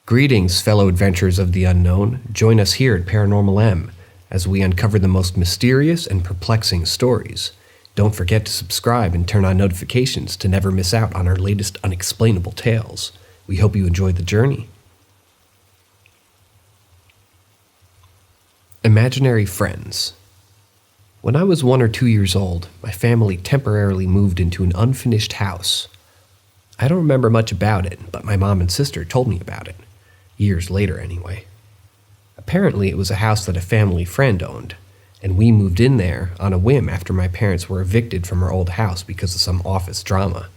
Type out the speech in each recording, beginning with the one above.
Greetings, fellow adventurers of the unknown. Join us here at Paranormal M as we uncover the most mysterious and perplexing stories. Don't forget to subscribe and turn on notifications to never miss out on our latest unexplainable tales. We hope you enjoy the journey. Imaginary Friends. When I was 1 or 2 years old, my family temporarily moved into an unfinished house. I don't remember much about it, but my mom and sister told me about it. Years later, anyway. Apparently, it was a house that a family friend owned, and we moved in there on a whim after my parents were evicted from our old house because of some office drama.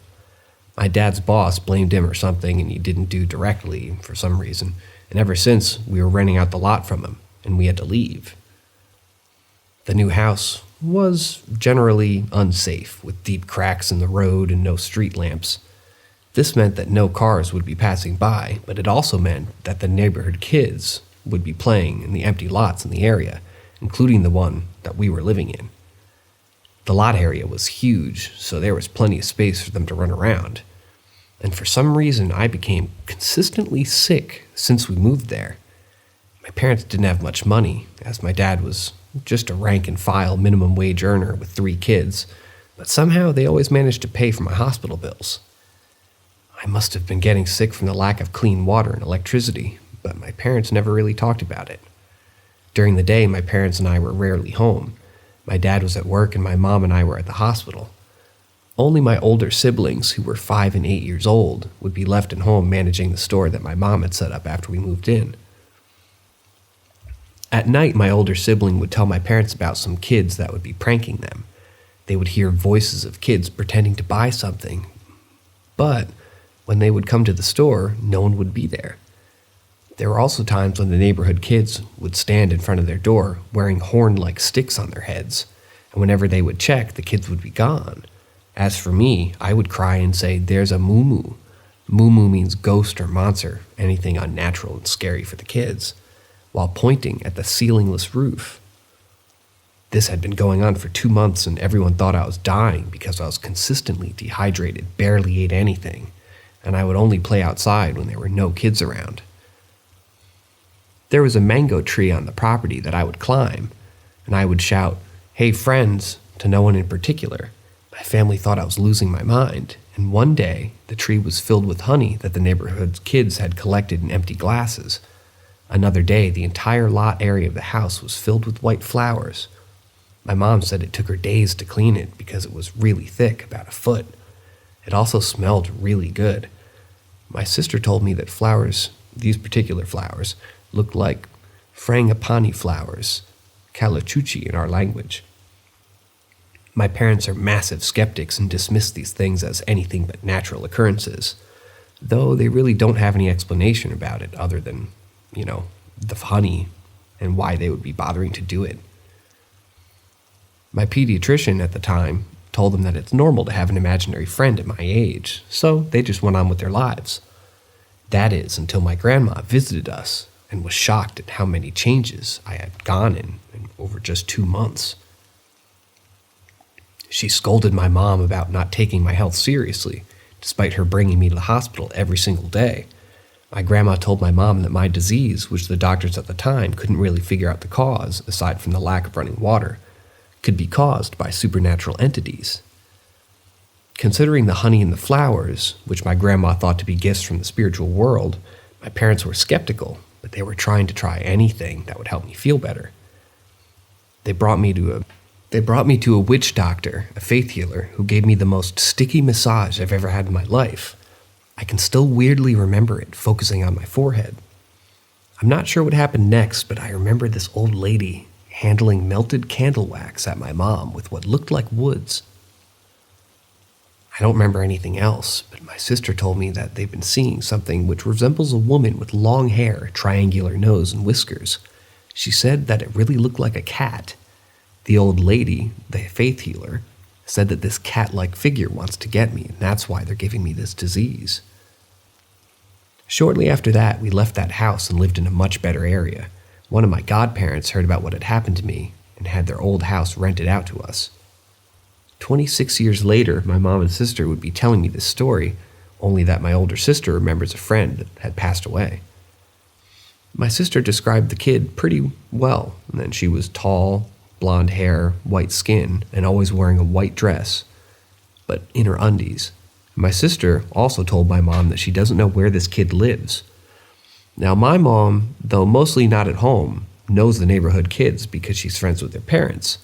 My dad's boss blamed him or something, and he didn't do directly for some reason, and ever since, we were renting out the lot from him, and we had to leave. The new house was generally unsafe, with deep cracks in the road and no street lamps. This meant that no cars would be passing by, but it also meant that the neighborhood kids would be playing in the empty lots in the area, including the one that we were living in. The lot area was huge, so there was plenty of space for them to run around. And for some reason, I became consistently sick since we moved there. My parents didn't have much money, as my dad was just a rank-and-file minimum wage earner with 3 kids, but somehow they always managed to pay for my hospital bills. I must have been getting sick from the lack of clean water and electricity, but my parents never really talked about it. During the day, my parents and I were rarely home. My dad was at work and my mom and I were at the hospital. Only my older siblings, who were 5 and 8 years old, would be left at home managing the store that my mom had set up after we moved in. At night, my older sibling would tell my parents about some kids that would be pranking them. They would hear voices of kids pretending to buy something, but when they would come to the store, no one would be there. There were also times when the neighborhood kids would stand in front of their door wearing horn-like sticks on their heads, and whenever they would check, the kids would be gone. As for me, I would cry and say, "There's a moo-moo." Moo-moo means ghost or monster, anything unnatural and scary for the kids, while pointing at the ceilingless roof. This had been going on for 2 months, and everyone thought I was dying because I was consistently dehydrated, barely ate anything, and I would only play outside when there were no kids around. There was a mango tree on the property that I would climb, and I would shout, "Hey friends," to no one in particular. My family thought I was losing my mind, and one day the tree was filled with honey that the neighborhood's kids had collected in empty glasses. Another day, the entire lot area of the house was filled with white flowers. My mom said it took her days to clean it because it was really thick, about a foot. It also smelled really good. My sister told me that flowers, these particular flowers, looked like frangipani flowers, calachuchi in our language. My parents are massive skeptics and dismiss these things as anything but natural occurrences, though they really don't have any explanation about it other than, the honey and why they would be bothering to do it. My pediatrician at the time told them that it's normal to have an imaginary friend at my age, so they just went on with their lives. That is, until my grandma visited us and was shocked at how many changes I had gone in over just 2 months. She scolded my mom about not taking my health seriously, despite her bringing me to the hospital every single day. My grandma told my mom that my disease, which the doctors at the time couldn't really figure out the cause, aside from the lack of running water, could be caused by supernatural entities. Considering the honey and the flowers, which my grandma thought to be gifts from the spiritual world, my parents were skeptical, but they were trying to try anything that would help me feel better. They brought me to a witch doctor, a faith healer, who gave me the most sticky massage I've ever had in my life. I can still weirdly remember it, focusing on my forehead. I'm not sure what happened next, but I remember this old lady handling melted candle wax at my mom with what looked like woods. I don't remember anything else, but my sister told me that they've been seeing something which resembles a woman with long hair, triangular nose, and whiskers. She said that it really looked like a cat. The old lady, the faith healer, said that this cat-like figure wants to get me, and that's why they're giving me this disease. Shortly after that, we left that house and lived in a much better area. One of my godparents heard about what had happened to me and had their old house rented out to us. 26 years later, my mom and sister would be telling me this story, only that my older sister remembers a friend that had passed away. My sister described the kid pretty well, and that she was tall, blonde hair, white skin, and always wearing a white dress, but in her undies. My sister also told my mom that she doesn't know where this kid lives. Now, my mom, though mostly not at home, knows the neighborhood kids because she's friends with their parents,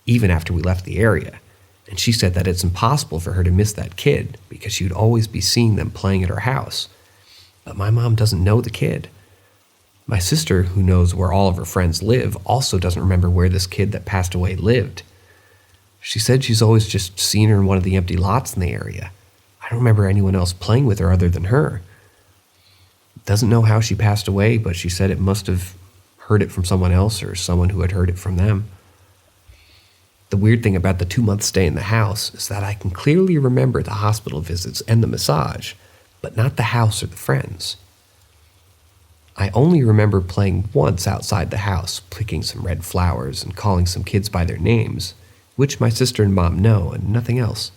even after we left the area. And she said that it's impossible for her to miss that kid because she would always be seeing them playing at her house. But my mom doesn't know the kid. My sister, who knows where all of her friends live, also doesn't remember where this kid that passed away lived. She said she's always just seen her in one of the empty lots in the area. I don't remember anyone else playing with her other than her. Doesn't know how she passed away, but she said it must have heard it from someone else or someone who had heard it from them. The weird thing about the 2-month stay in the house is that I can clearly remember the hospital visits and the massage, but not the house or the friends. I only remember playing once outside the house, picking some red flowers and calling some kids by their names, which my sister and mom know, and nothing else.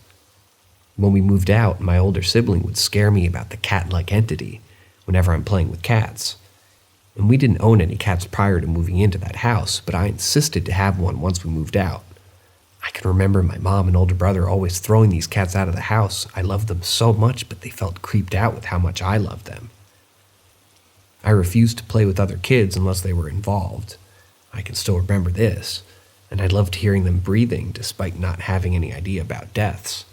When we moved out, my older sibling would scare me about the cat-like entity whenever I'm playing with cats. And we didn't own any cats prior to moving into that house, but I insisted to have one once we moved out. I can remember my mom and older brother always throwing these cats out of the house. I loved them so much, but they felt creeped out with how much I loved them. I refused to play with other kids unless they were involved. I can still remember this, and I loved hearing them breathing despite not having any idea about deaths.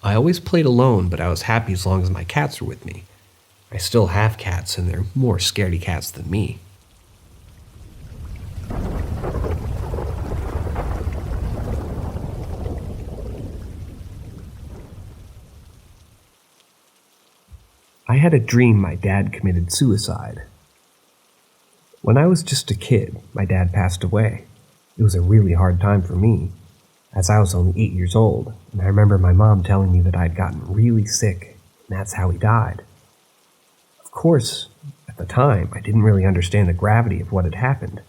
I always played alone, but I was happy as long as my cats were with me. I still have cats, and they're more scaredy cats than me. I had a dream my dad committed suicide. When I was just a kid, my dad passed away. It was a really hard time for me, as I was only 8 years old, and I remember my mom telling me that I'd gotten really sick, and that's how he died. Of course, at the time, I didn't really understand the gravity of what had happened.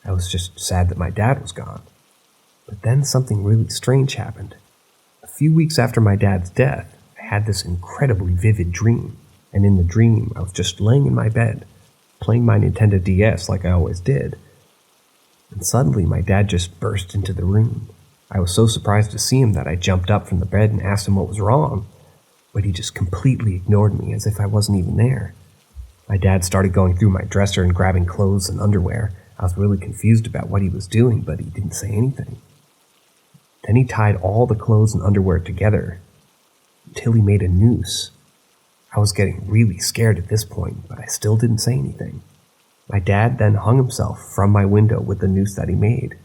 I was just sad that my dad was gone. But then something really strange happened. A few weeks after my dad's death, I had this incredibly vivid dream. And in the dream, I was just laying in my bed, playing my Nintendo DS like I always did. And suddenly, my dad just burst into the room. I was so surprised to see him that I jumped up from the bed and asked him what was wrong, but he just completely ignored me as if I wasn't even there. My dad started going through my dresser and grabbing clothes and underwear. I was really confused about what he was doing, but he didn't say anything. Then he tied all the clothes and underwear together until he made a noose. I was getting really scared at this point, but I still didn't say anything. My dad then hung himself from my window with the noose that he made.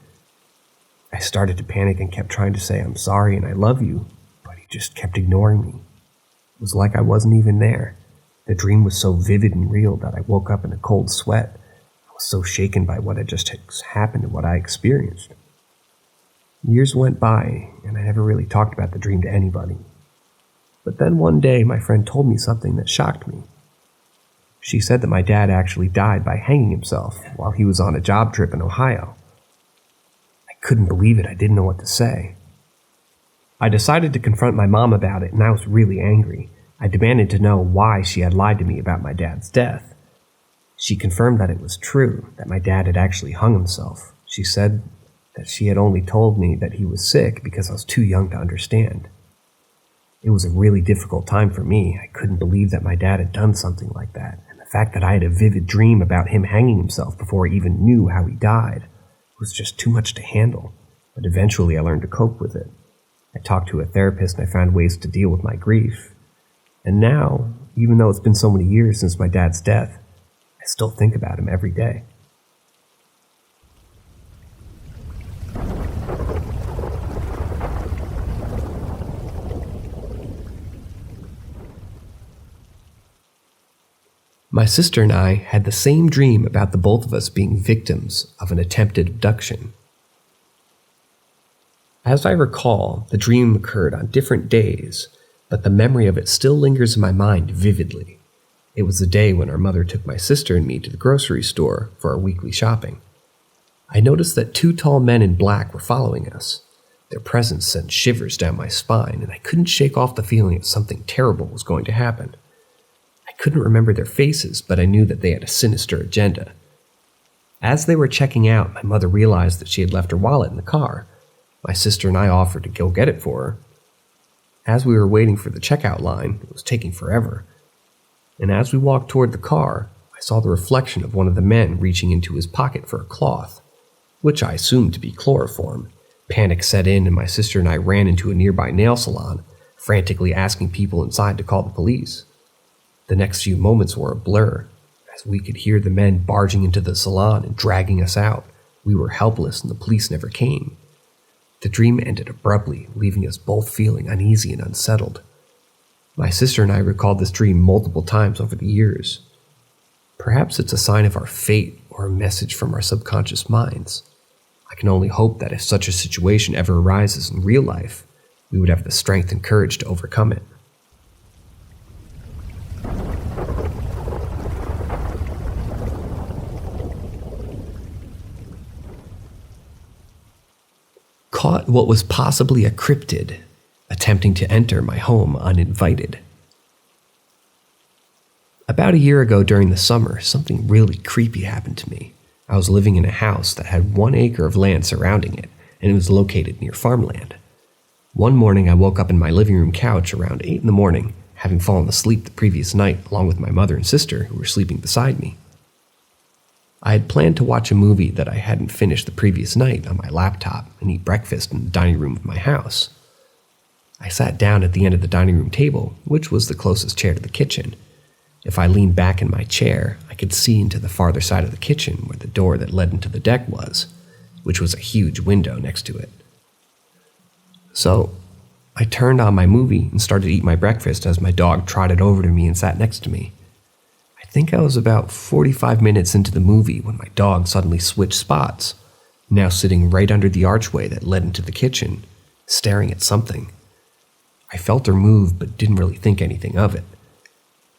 I started to panic and kept trying to say I'm sorry and I love you, but he just kept ignoring me. It was like I wasn't even there. The dream was so vivid and real that I woke up in a cold sweat. I was so shaken by what had just happened and what I experienced. Years went by, and I never really talked about the dream to anybody. But then one day, my friend told me something that shocked me. She said that my dad actually died by hanging himself while he was on a job trip in Ohio. I couldn't believe it. I didn't know what to say. I decided to confront my mom about it, and I was really angry. I demanded to know why she had lied to me about my dad's death. She confirmed that it was true, that my dad had actually hung himself. She said that she had only told me that he was sick because I was too young to understand. It was a really difficult time for me. I couldn't believe that my dad had done something like that, and the fact that I had a vivid dream about him hanging himself before I even knew how he died was just too much to handle, but eventually I learned to cope with it. I talked to a therapist and I found ways to deal with my grief. And now, even though it's been so many years since my dad's death, I still think about him every day. My sister and I had the same dream about the both of us being victims of an attempted abduction. As I recall, the dream occurred on different days, but the memory of it still lingers in my mind vividly. It was the day when our mother took my sister and me to the grocery store for our weekly shopping. I noticed that 2 tall men in black were following us. Their presence sent shivers down my spine, and I couldn't shake off the feeling that something terrible was going to happen. I couldn't remember their faces, but I knew that they had a sinister agenda. As they were checking out, my mother realized that she had left her wallet in the car. My sister and I offered to go get it for her. As we were waiting for the checkout line, it was taking forever. And as we walked toward the car, I saw the reflection of one of the men reaching into his pocket for a cloth, which I assumed to be chloroform. Panic set in, and my sister and I ran into a nearby nail salon, frantically asking people inside to call the police. The next few moments were a blur, as we could hear the men barging into the salon and dragging us out. We were helpless, and the police never came. The dream ended abruptly, leaving us both feeling uneasy and unsettled. My sister and I recalled this dream multiple times over the years. Perhaps it's a sign of our fate or a message from our subconscious minds. I can only hope that if such a situation ever arises in real life, we would have the strength and courage to overcome it. Caught what was possibly a cryptid attempting to enter my home uninvited. About a year ago during the summer, something really creepy happened to me. I was living in a house that had 1 acre of land surrounding it, and it was located near farmland. One morning I woke up in my living room couch around 8 in the morning, having fallen asleep the previous night along with my mother and sister who were sleeping beside me. I had planned to watch a movie that I hadn't finished the previous night on my laptop and eat breakfast in the dining room of my house. I sat down at the end of the dining room table, which was the closest chair to the kitchen. If I leaned back in my chair, I could see into the farther side of the kitchen where the door that led into the deck was, which was a huge window next to it. So, I turned on my movie and started to eat my breakfast as my dog trotted over to me and sat next to me. I think I was about 45 minutes into the movie when my dog suddenly switched spots, now sitting right under the archway that led into the kitchen, staring at something. I felt her move but didn't really think anything of it.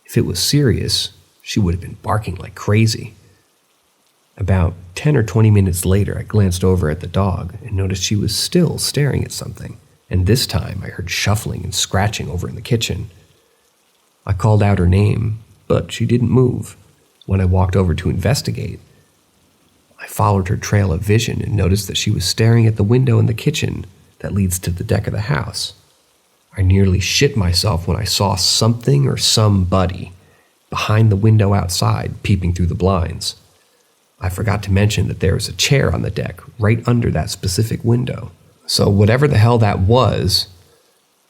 If it was serious, she would have been barking like crazy. About 10 or 20 minutes later, I glanced over at the dog and noticed she was still staring at something, and this time I heard shuffling and scratching over in the kitchen. I called out her name, but she didn't move. When I walked over to investigate, I followed her trail of vision and noticed that she was staring at the window in the kitchen that leads to the deck of the house. I nearly shit myself when I saw something or somebody behind the window outside peeping through the blinds. I forgot to mention that there was a chair on the deck right under that specific window. So whatever the hell that was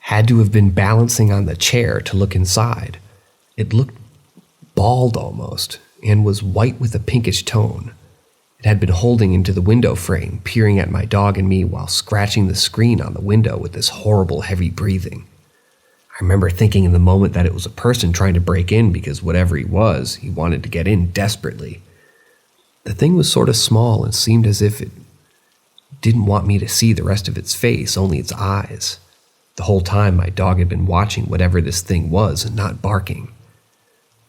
had to have been balancing on the chair to look inside. It looked bald almost and was white with a pinkish tone. It had been holding into the window frame, peering at my dog and me while scratching the screen on the window with this horrible heavy breathing. I remember thinking in the moment that it was a person trying to break in because whatever he was, he wanted to get in desperately. The thing was sort of small and seemed as if it didn't want me to see the rest of its face, only its eyes. The whole time my dog had been watching whatever this thing was and not barking.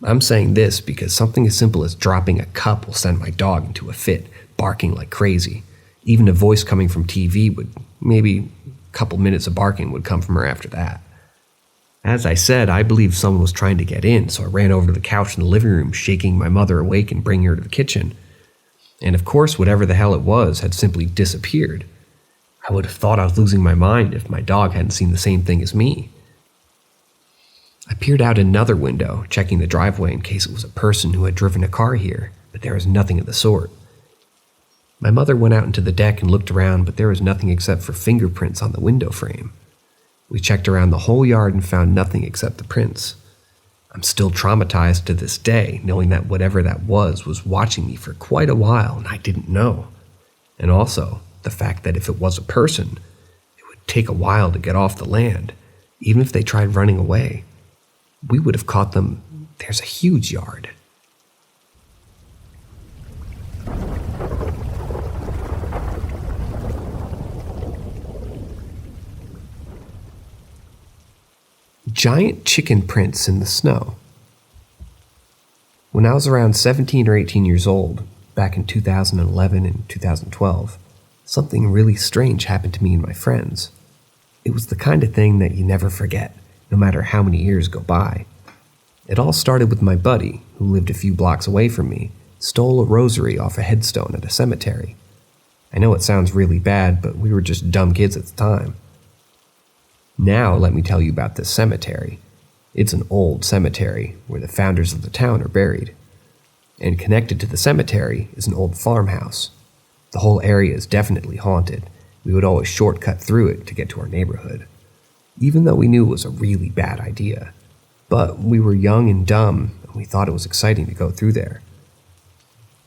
I'm saying this because something as simple as dropping a cup will send my dog into a fit, barking like crazy. Even a voice coming from TV would, maybe a couple minutes of barking would come from her after that. As I said, I believed someone was trying to get in, so I ran over to the couch in the living room, shaking my mother awake and bringing her to the kitchen. And of course, whatever the hell it was had simply disappeared. I would have thought I was losing my mind if my dog hadn't seen the same thing as me. I peered out another window, checking the driveway in case it was a person who had driven a car here, but there was nothing of the sort. My mother went out into the deck and looked around, but there was nothing except for fingerprints on the window frame. We checked around the whole yard and found nothing except the prints. I'm still traumatized to this day, knowing that whatever that was watching me for quite a while and I didn't know. And also, the fact that if it was a person, it would take a while to get off the land, even if they tried running away. We would have caught them. There's a huge yard. Giant chicken prints in the snow. When I was around 17 or 18 years old, back in 2011 and 2012, something really strange happened to me and my friends. It was the kind of thing that you never forget, no matter how many years go by. It all started with my buddy, who lived a few blocks away from me, stole a rosary off a headstone at a cemetery. I know it sounds really bad, but we were just dumb kids at the time. Now let me tell you about this cemetery. It's an old cemetery where the founders of the town are buried. And connected to the cemetery is an old farmhouse. The whole area is definitely haunted. We would always shortcut through it to get to our neighborhood, even though we knew it was a really bad idea. But we were young and dumb, and we thought it was exciting to go through there.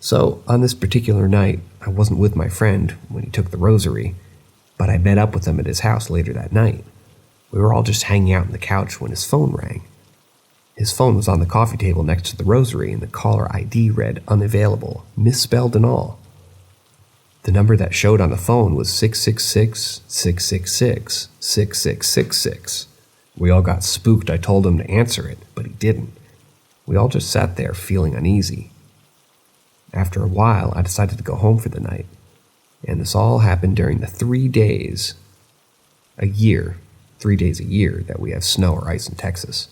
So, on this particular night, I wasn't with my friend when he took the rosary, but I met up with him at his house later that night. We were all just hanging out on the couch when his phone rang. His phone was on the coffee table next to the rosary, and the caller ID read unavailable, misspelled and all. The number that showed on the phone was 666-666-6666. We all got spooked. I told him to answer it, but he didn't. We all just sat there feeling uneasy. After a while, I decided to go home for the night, and this all happened during the 3 days a year that we have snow or ice in Texas.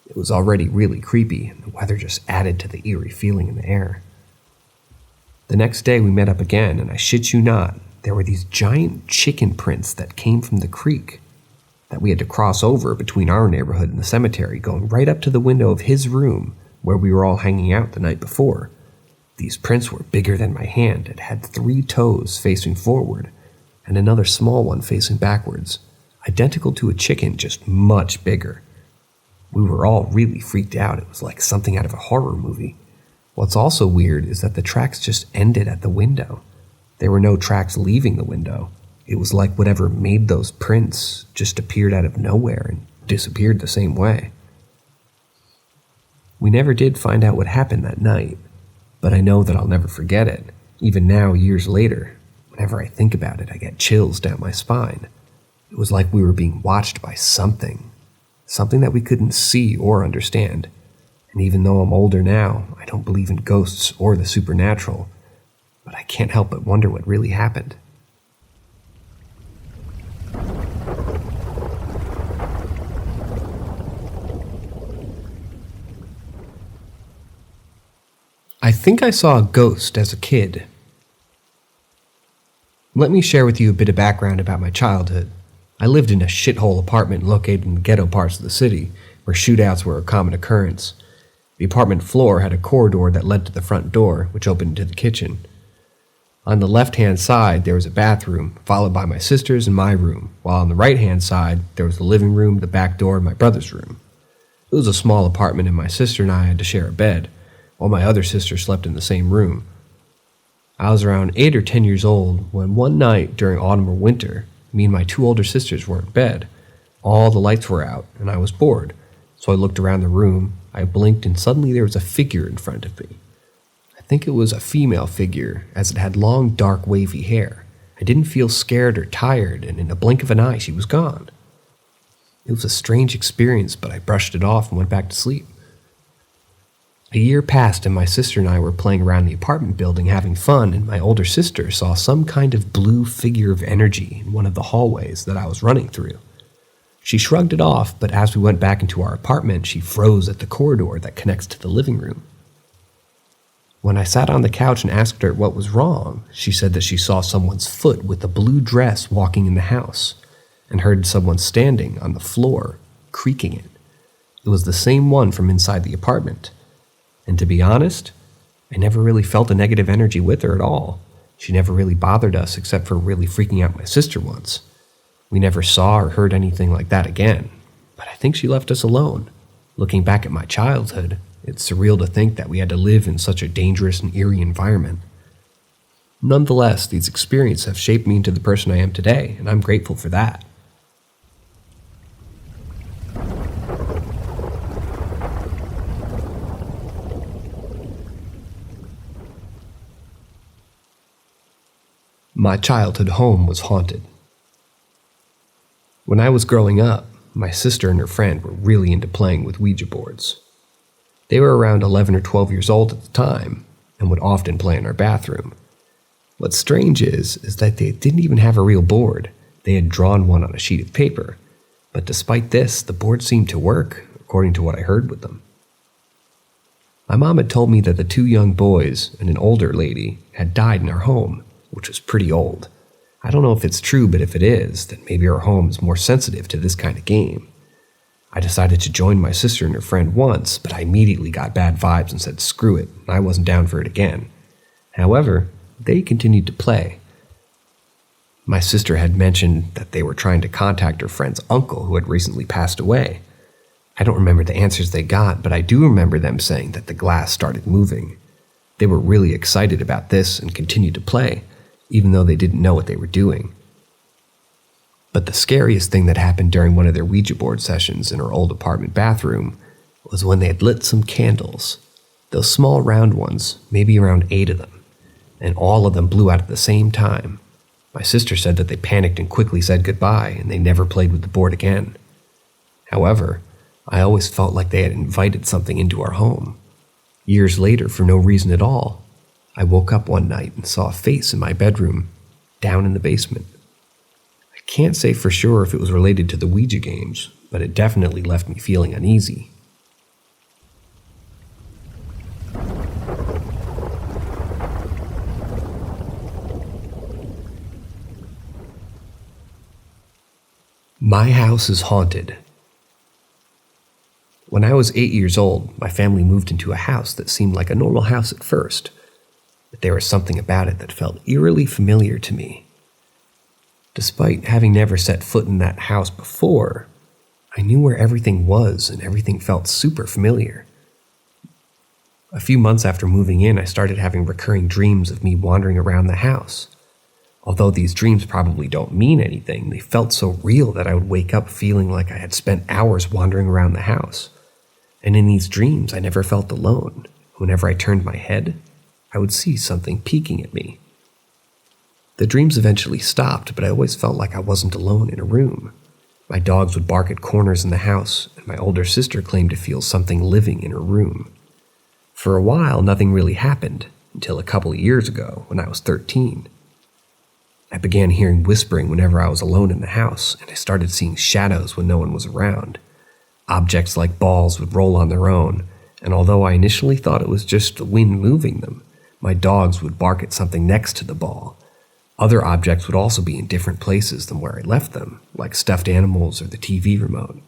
It was already really creepy, and the weather just added to the eerie feeling in the air. The next day we met up again, and I shit you not, there were these giant chicken prints that came from the creek that we had to cross over between our neighborhood and the cemetery, going right up to the window of his room where we were all hanging out the night before. These prints were bigger than my hand. It had 3 toes facing forward and another small one facing backwards, identical to a chicken, just much bigger. We were all really freaked out. It was like something out of a horror movie. What's also weird is that the tracks just ended at the window. There were no tracks leaving the window. It was like whatever made those prints just appeared out of nowhere and disappeared the same way. We never did find out what happened that night, but I know that I'll never forget it. Even now, years later, whenever I think about it, I get chills down my spine. It was like we were being watched by something that we couldn't see or understand. And even though I'm older now, I don't believe in ghosts or the supernatural, but I can't help but wonder what really happened. I think I saw a ghost as a kid. Let me share with you a bit of background about my childhood. I lived in a shithole apartment located in the ghetto parts of the city, where shootouts were a common occurrence. The apartment floor had a corridor that led to the front door, which opened into the kitchen. On the left-hand side, there was a bathroom, followed by my sister's and my room, while on the right-hand side, there was the living room, the back door, and my brother's room. It was a small apartment, and my sister and I had to share a bed, while my other sister slept in the same room. I was around 8 or 10 years old when one night during autumn or winter, me and my 2 older sisters were in bed. All the lights were out, and I was bored, so I looked around the room. I blinked, and suddenly there was a figure in front of me. I think it was a female figure, as it had long, dark, wavy hair. I didn't feel scared or tired, and in a blink of an eye, she was gone. It was a strange experience, but I brushed it off and went back to sleep. A year passed, and my sister and I were playing around the apartment building having fun, and my older sister saw some kind of blue figure of energy in one of the hallways that I was running through. She shrugged it off, but as we went back into our apartment, she froze at the corridor that connects to the living room. When I sat on the couch and asked her what was wrong, she said that she saw someone's foot with a blue dress walking in the house, and heard someone standing on the floor, creaking it. It was the same one from inside the apartment. And to be honest, I never really felt a negative energy with her at all. She never really bothered us except for really freaking out my sister once. We never saw or heard anything like that again, but I think she left us alone. Looking back at my childhood, it's surreal to think that we had to live in such a dangerous and eerie environment. Nonetheless, these experiences have shaped me into the person I am today, and I'm grateful for that. My childhood home was haunted. When I was growing up, my sister and her friend were really into playing with Ouija boards. They were around 11 or 12 years old at the time and would often play in our bathroom. What's strange is that they didn't even have a real board. They had drawn one on a sheet of paper. But despite this, the board seemed to work, according to what I heard with them. My mom had told me that the two young boys and an older lady had died in our home, which was pretty old. I don't know if it's true, but if it is, then maybe our home is more sensitive to this kind of game. I decided to join my sister and her friend once, but I immediately got bad vibes and said screw it, and I wasn't down for it again. However, they continued to play. My sister had mentioned that they were trying to contact her friend's uncle who had recently passed away. I don't remember the answers they got, but I do remember them saying that the glass started moving. They were really excited about this and continued to play, even though they didn't know what they were doing. But the scariest thing that happened during one of their Ouija board sessions in our old apartment bathroom was when they had lit some candles. Those small round ones, maybe around 8 of them, and all of them blew out at the same time. My sister said that they panicked and quickly said goodbye, and they never played with the board again. However, I always felt like they had invited something into our home. Years later, for no reason at all, I woke up one night and saw a face in my bedroom, down in the basement. I can't say for sure if it was related to the Ouija games, but it definitely left me feeling uneasy. My house is haunted. When I was 8 years old, my family moved into a house that seemed like a normal house at first, but there was something about it that felt eerily familiar to me. Despite having never set foot in that house before, I knew where everything was and everything felt super familiar. A few months after moving in, I started having recurring dreams of me wandering around the house. Although these dreams probably don't mean anything, they felt so real that I would wake up feeling like I had spent hours wandering around the house. And in these dreams, I never felt alone. Whenever I turned my head, I would see something peeking at me. The dreams eventually stopped, but I always felt like I wasn't alone in a room. My dogs would bark at corners in the house, and my older sister claimed to feel something living in her room. For a while, nothing really happened, until a couple of years ago, when I was 13. I began hearing whispering whenever I was alone in the house, and I started seeing shadows when no one was around. Objects like balls would roll on their own, and although I initially thought it was just the wind moving them, my dogs would bark at something next to the ball. Other objects would also be in different places than where I left them, like stuffed animals or the TV remote.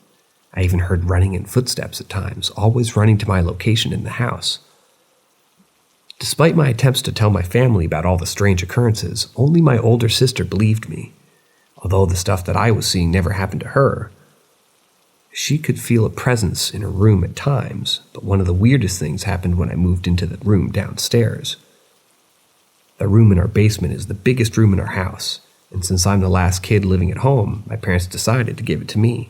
I even heard running and footsteps at times, always running to my location in the house. Despite my attempts to tell my family about all the strange occurrences, only my older sister believed me. Although the stuff that I was seeing never happened to her, she could feel a presence in her room at times, but one of the weirdest things happened when I moved into the room downstairs. The room in our basement is the biggest room in our house, and since I'm the last kid living at home, my parents decided to give it to me.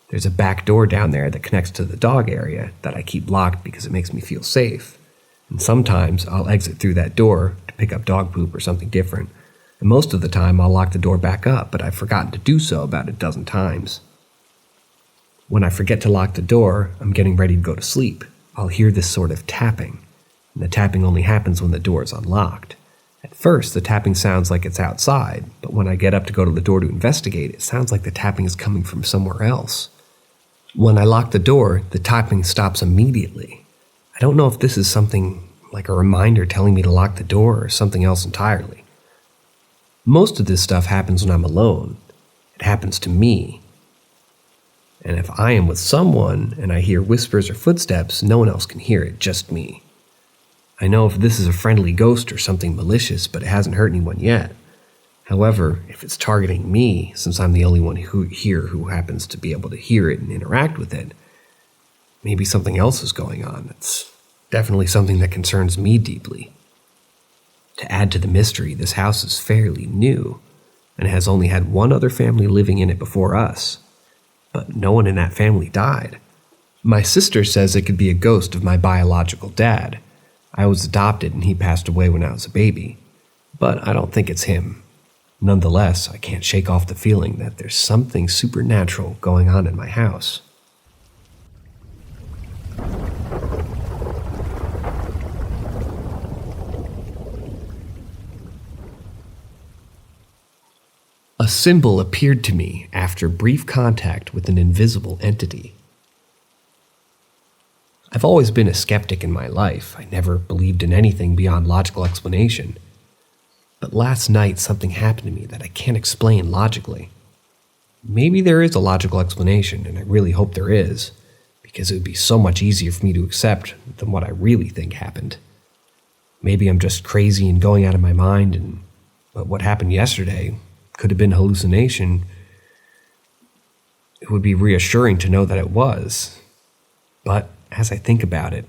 There's a back door down there that connects to the dog area that I keep locked because it makes me feel safe. And sometimes I'll exit through that door to pick up dog poop or something different, and most of the time I'll lock the door back up, but I've forgotten to do so about a dozen times. When I forget to lock the door, I'm getting ready to go to sleep. I'll hear this sort of tapping, and the tapping only happens when the door is unlocked. At first, the tapping sounds like it's outside, but when I get up to go to the door to investigate, it sounds like the tapping is coming from somewhere else. When I lock the door, the tapping stops immediately. I don't know if this is something like a reminder telling me to lock the door or something else entirely. Most of this stuff happens when I'm alone. It happens to me. And if I am with someone and I hear whispers or footsteps, no one else can hear it, just me. I know if this is a friendly ghost or something malicious, but it hasn't hurt anyone yet. However, if it's targeting me, since I'm the only one who happens to be able to hear it and interact with it, maybe something else is going on. It's definitely something that concerns me deeply. To add to the mystery, this house is fairly new, and has only had one other family living in it before us. But no one in that family died. My sister says it could be a ghost of my biological dad. I was adopted and he passed away when I was a baby, but I don't think it's him. Nonetheless, I can't shake off the feeling that there's something supernatural going on in my house. A symbol appeared to me after brief contact with an invisible entity. I've always been a skeptic in my life. I never believed in anything beyond logical explanation. But last night something happened to me that I can't explain logically. Maybe there is a logical explanation, and I really hope there is, because it would be so much easier for me to accept than what I really think happened. Maybe I'm just crazy and going out of my mind, but what happened yesterday could have been a hallucination. It would be reassuring to know that it was. But as I think about it,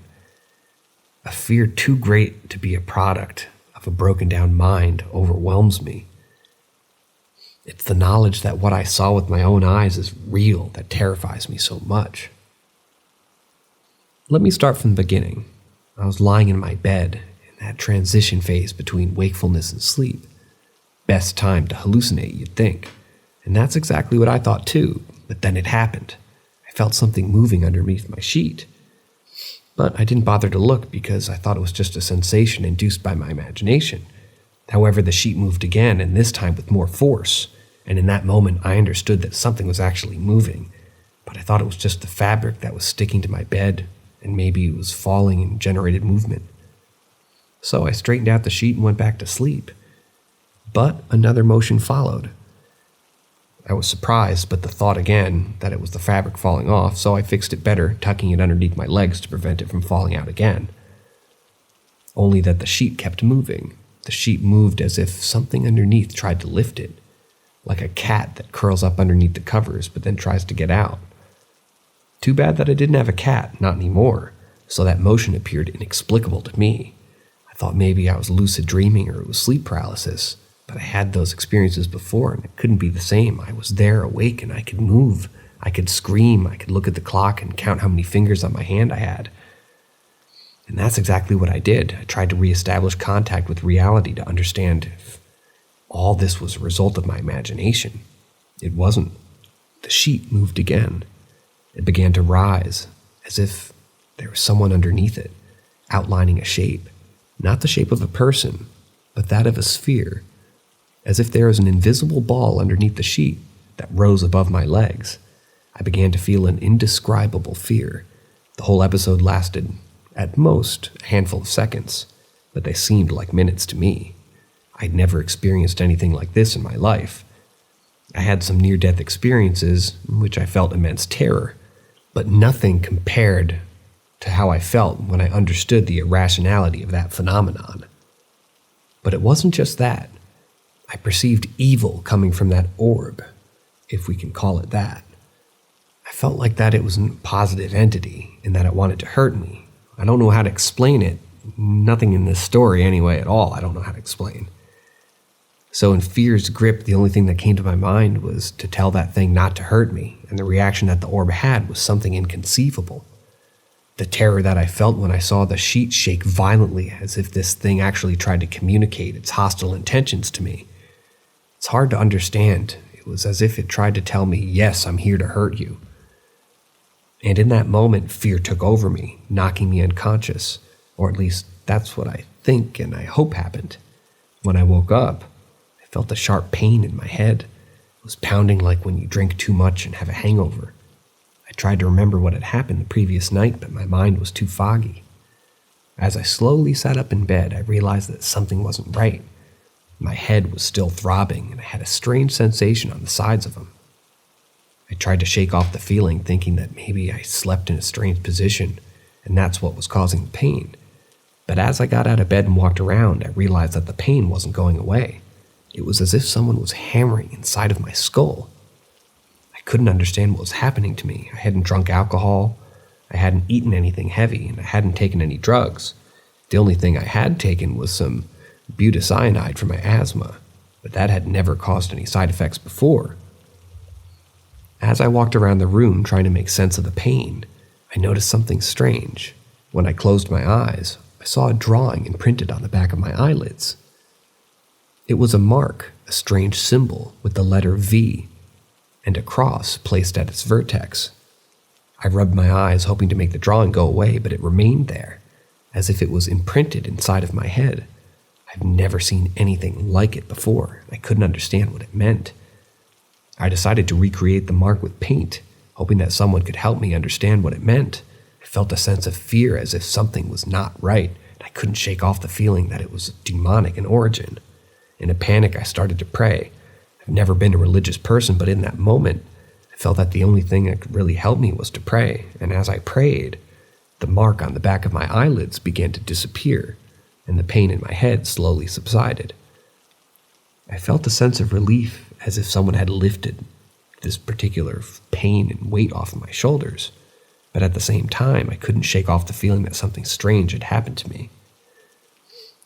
a fear too great to be a product of a broken down mind overwhelms me. It's the knowledge that what I saw with my own eyes is real that terrifies me so much. Let me start from the beginning. I was lying in my bed in that transition phase between wakefulness and sleep. Best time to hallucinate, you'd think. And that's exactly what I thought too, but then it happened. I felt something moving underneath my sheet. But I didn't bother to look because I thought it was just a sensation induced by my imagination. However, the sheet moved again, and this time with more force. And in that moment, I understood that something was actually moving. But I thought it was just the fabric that was sticking to my bed, and maybe it was falling and generated movement. So I straightened out the sheet and went back to sleep. But another motion followed. I was surprised, but the thought again that it was the fabric falling off, so I fixed it better, tucking it underneath my legs to prevent it from falling out again. Only that the sheet kept moving. The sheet moved as if something underneath tried to lift it, like a cat that curls up underneath the covers but then tries to get out. Too bad that I didn't have a cat, not anymore, so that motion appeared inexplicable to me. I thought maybe I was lucid dreaming or it was sleep paralysis, but I had those experiences before and it couldn't be the same. I was there awake and I could move, I could scream, I could look at the clock and count how many fingers on my hand I had. And that's exactly what I did. I tried to reestablish contact with reality to understand if all this was a result of my imagination. It wasn't. The sheet moved again. It began to rise, as if there was someone underneath it, outlining a shape. Not the shape of a person, but that of a sphere. As if there was an invisible ball underneath the sheet that rose above my legs. I began to feel an indescribable fear. The whole episode lasted, at most, a handful of seconds, but they seemed like minutes to me. I'd never experienced anything like this in my life. I had some near-death experiences in which I felt immense terror, but nothing compared to how I felt when I understood the irrationality of that phenomenon. But it wasn't just that. I perceived evil coming from that orb, if we can call it that. I felt like that it was a positive entity and that it wanted to hurt me. I don't know how to explain it. Nothing in this story anyway at all I don't know how to explain. So in fear's grip, the only thing that came to my mind was to tell that thing not to hurt me, and the reaction that the orb had was something inconceivable. The terror that I felt when I saw the sheet shake violently as if this thing actually tried to communicate its hostile intentions to me. It's hard to understand. It was as if it tried to tell me, yes, I'm here to hurt you. And in that moment, fear took over me, knocking me unconscious, or at least that's what I think and I hope happened. When I woke up, I felt a sharp pain in my head. It was pounding like when you drink too much and have a hangover. I tried to remember what had happened the previous night, but my mind was too foggy. As I slowly sat up in bed, I realized that something wasn't right. My head was still throbbing, and I had a strange sensation on the sides of them. I tried to shake off the feeling, thinking that maybe I slept in a strange position, and that's what was causing the pain. But as I got out of bed and walked around, I realized that the pain wasn't going away. It was as if someone was hammering inside of my skull. I couldn't understand what was happening to me. I hadn't drunk alcohol, I hadn't eaten anything heavy, and I hadn't taken any drugs. The only thing I had taken was some butacyanide for my asthma, but that had never caused any side effects before. As I walked around the room trying to make sense of the pain, I noticed something strange. When I closed my eyes, I saw a drawing imprinted on the back of my eyelids. It was a mark, a strange symbol with the letter V, and a cross placed at its vertex. I rubbed my eyes hoping to make the drawing go away, but it remained there, as if it was imprinted inside of my head. I've never seen anything like it before. I couldn't understand what it meant. I decided to recreate the mark with paint, hoping that someone could help me understand what it meant. I felt a sense of fear as if something was not right, and I couldn't shake off the feeling that it was demonic in origin. In a panic, I started to pray. I've never been a religious person, but in that moment, I felt that the only thing that could really help me was to pray, and as I prayed, the mark on the back of my eyelids began to disappear, and the pain in my head slowly subsided. I felt a sense of relief as if someone had lifted this particular pain and weight off of my shoulders, but at the same time, I couldn't shake off the feeling that something strange had happened to me.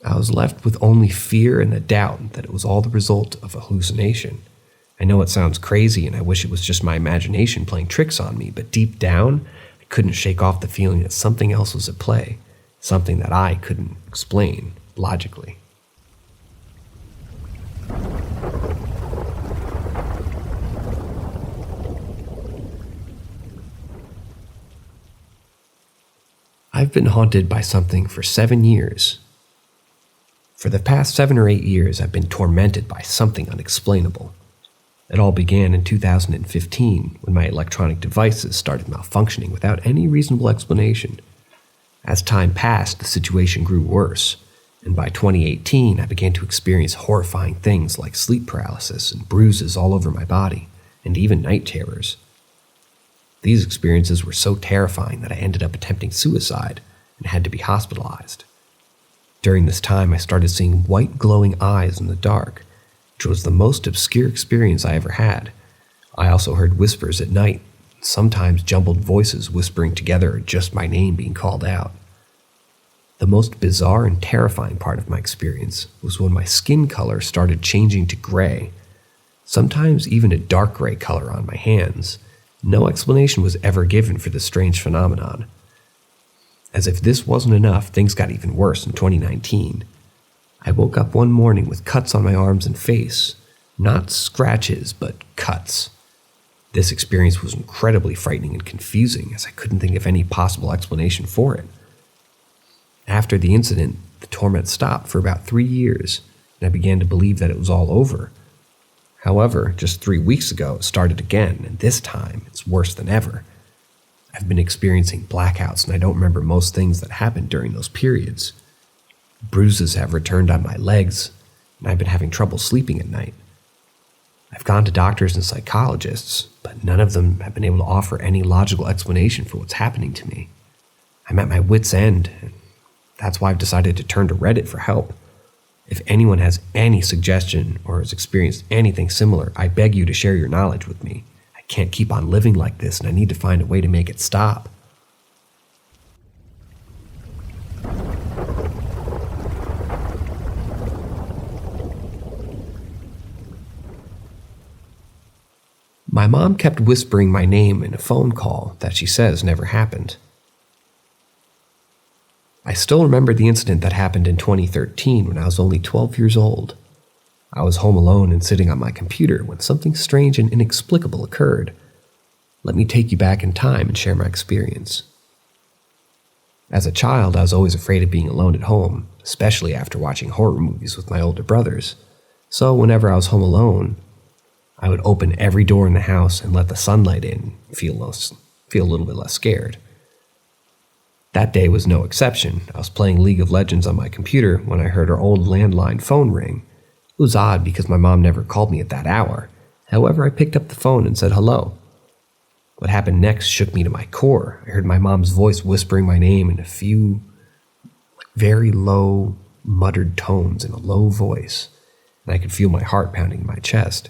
I was left with only fear and the doubt that it was all the result of a hallucination. I know it sounds crazy and I wish it was just my imagination playing tricks on me, but deep down, I couldn't shake off the feeling that something else was at play, something that I couldn't explain logically. I've been haunted by something for 7 years. For the past 7 or 8 years, I've been tormented by something unexplainable. It all began in 2015 when my electronic devices started malfunctioning without any reasonable explanation. As time passed, the situation grew worse, and by 2018, I began to experience horrifying things like sleep paralysis and bruises all over my body, and even night terrors. These experiences were so terrifying that I ended up attempting suicide and had to be hospitalized. During this time, I started seeing white glowing eyes in the dark, which was the most obscure experience I ever had. I also heard whispers at night, sometimes jumbled voices whispering together or just my name being called out. The most bizarre and terrifying part of my experience was when my skin color started changing to gray, sometimes even a dark gray color on my hands. No explanation was ever given for this strange phenomenon. As if this wasn't enough, things got even worse in 2019. I woke up one morning with cuts on my arms and face. Not scratches, but cuts. This experience was incredibly frightening and confusing, as I couldn't think of any possible explanation for it. After the incident, the torment stopped for about 3 years, and I began to believe that it was all over. However, just 3 weeks ago, it started again, and this time, it's worse than ever. I've been experiencing blackouts, and I don't remember most things that happened during those periods. Bruises have returned on my legs, and I've been having trouble sleeping at night. I've gone to doctors and psychologists, but none of them have been able to offer any logical explanation for what's happening to me. I'm at my wit's end, and that's why I've decided to turn to Reddit for help. If anyone has any suggestion or has experienced anything similar, I beg you to share your knowledge with me. I can't keep on living like this, and I need to find a way to make it stop. My mom kept whispering my name in a phone call that she says never happened. I still remember the incident that happened in 2013 when I was only 12 years old. I was home alone and sitting on my computer when something strange and inexplicable occurred. Let me take you back in time and share my experience. As a child, I was always afraid of being alone at home, especially after watching horror movies with my older brothers. So whenever I was home alone, I would open every door in the house and let the sunlight in and feel a little bit less scared. That day was no exception. I was playing League of Legends on my computer when I heard our old landline phone ring. It was odd because my mom never called me at that hour. However, I picked up the phone and said hello. What happened next shook me to my core. I heard my mom's voice whispering my name in a few very low, muttered tones in a low voice, and I could feel my heart pounding in my chest.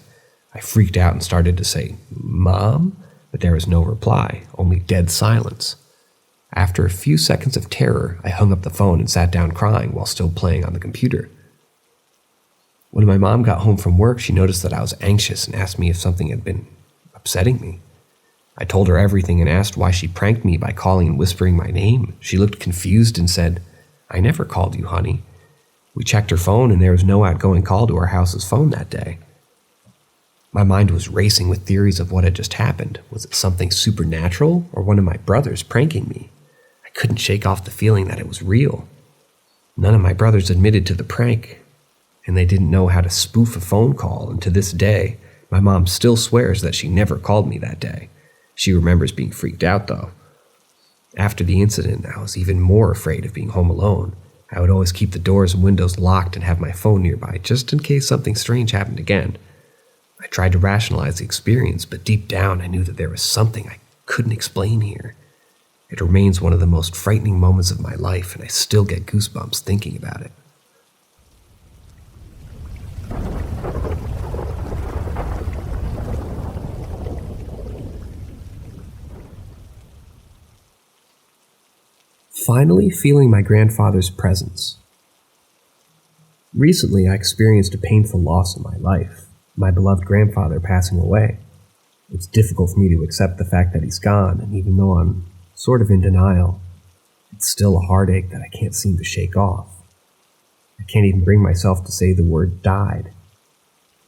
I freaked out and started to say, "Mom?" But there was no reply, only dead silence. After a few seconds of terror, I hung up the phone and sat down crying while still playing on the computer. When my mom got home from work, she noticed that I was anxious and asked me if something had been upsetting me. I told her everything and asked why she pranked me by calling and whispering my name. She looked confused and said, "I never called you, honey." We checked her phone and there was no outgoing call to our house's phone that day. My mind was racing with theories of what had just happened. Was it something supernatural or one of my brothers pranking me? I couldn't shake off the feeling that it was real. None of my brothers admitted to the prank, and they didn't know how to spoof a phone call, and to this day, my mom still swears that she never called me that day. She remembers being freaked out, though. After the incident, I was even more afraid of being home alone. I would always keep the doors and windows locked and have my phone nearby just in case something strange happened again. I tried to rationalize the experience, but deep down I knew that there was something I couldn't explain here. It remains one of the most frightening moments of my life, and I still get goosebumps thinking about it. Finally feeling my grandfather's presence. Recently, I experienced a painful loss in my life, my beloved grandfather passing away. It's difficult for me to accept the fact that he's gone, and even though I'm sort of in denial, it's still a heartache that I can't seem to shake off. I can't even bring myself to say the word died.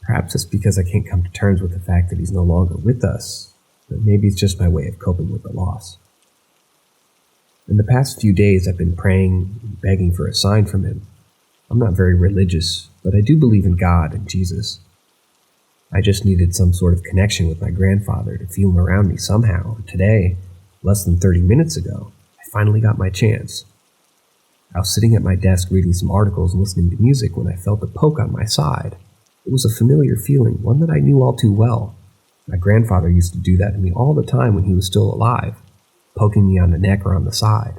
Perhaps it's because I can't come to terms with the fact that he's no longer with us, but maybe it's just my way of coping with the loss. In the past few days, I've been praying and begging for a sign from him. I'm not very religious, but I do believe in God and Jesus. I just needed some sort of connection with my grandfather to feel him around me somehow. And today, less than 30 minutes ago, I finally got my chance. I was sitting at my desk reading some articles and listening to music when I felt a poke on my side. It was a familiar feeling, one that I knew all too well. My grandfather used to do that to me all the time when he was still alive, poking me on the neck or on the side.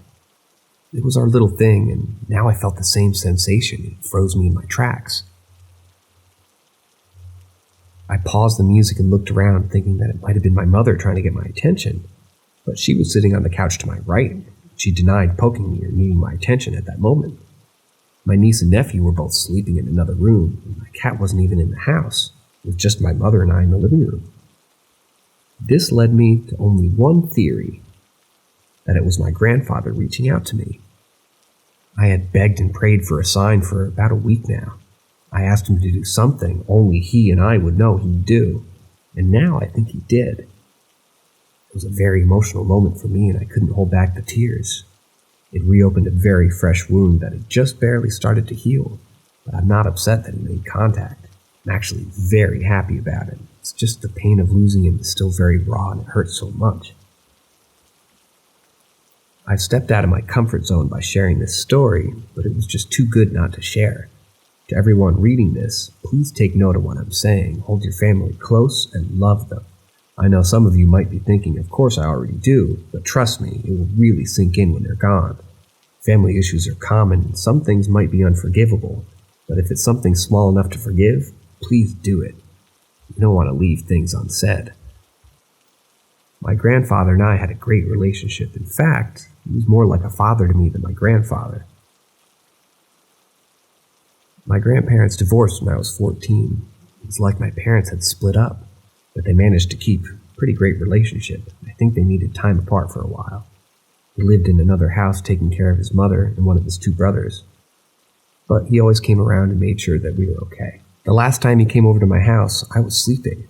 It was our little thing, and now I felt the same sensation. It froze me in my tracks. I paused the music and looked around, thinking that it might have been my mother trying to get my attention, but she was sitting on the couch to my right. She denied poking me or needing my attention at that moment. My niece and nephew were both sleeping in another room, and my cat wasn't even in the house. It was just my mother and I in the living room. This led me to only one theory, that it was my grandfather reaching out to me. I had begged and prayed for a sign for about a week now. I asked him to do something only he and I would know he'd do, and now I think he did. It was a very emotional moment for me, and I couldn't hold back the tears. It reopened a very fresh wound that had just barely started to heal, but I'm not upset that he made contact. I'm actually very happy about it. It's just the pain of losing him is still very raw, and it hurts so much. I've stepped out of my comfort zone by sharing this story, but it was just too good not to share. To everyone reading this, please take note of what I'm saying. Hold your family close and love them. I know some of you might be thinking, of course I already do, but trust me, it will really sink in when they're gone. Family issues are common, and some things might be unforgivable, but if it's something small enough to forgive, please do it. You don't want to leave things unsaid. My grandfather and I had a great relationship. In fact, he was more like a father to me than my grandfather. My grandparents divorced when I was 14. It was like my parents had split up, but they managed to keep a pretty great relationship. I think they needed time apart for a while. He lived in another house taking care of his mother and one of his two brothers, but he always came around and made sure that we were okay. The last time he came over to my house, I was sleeping.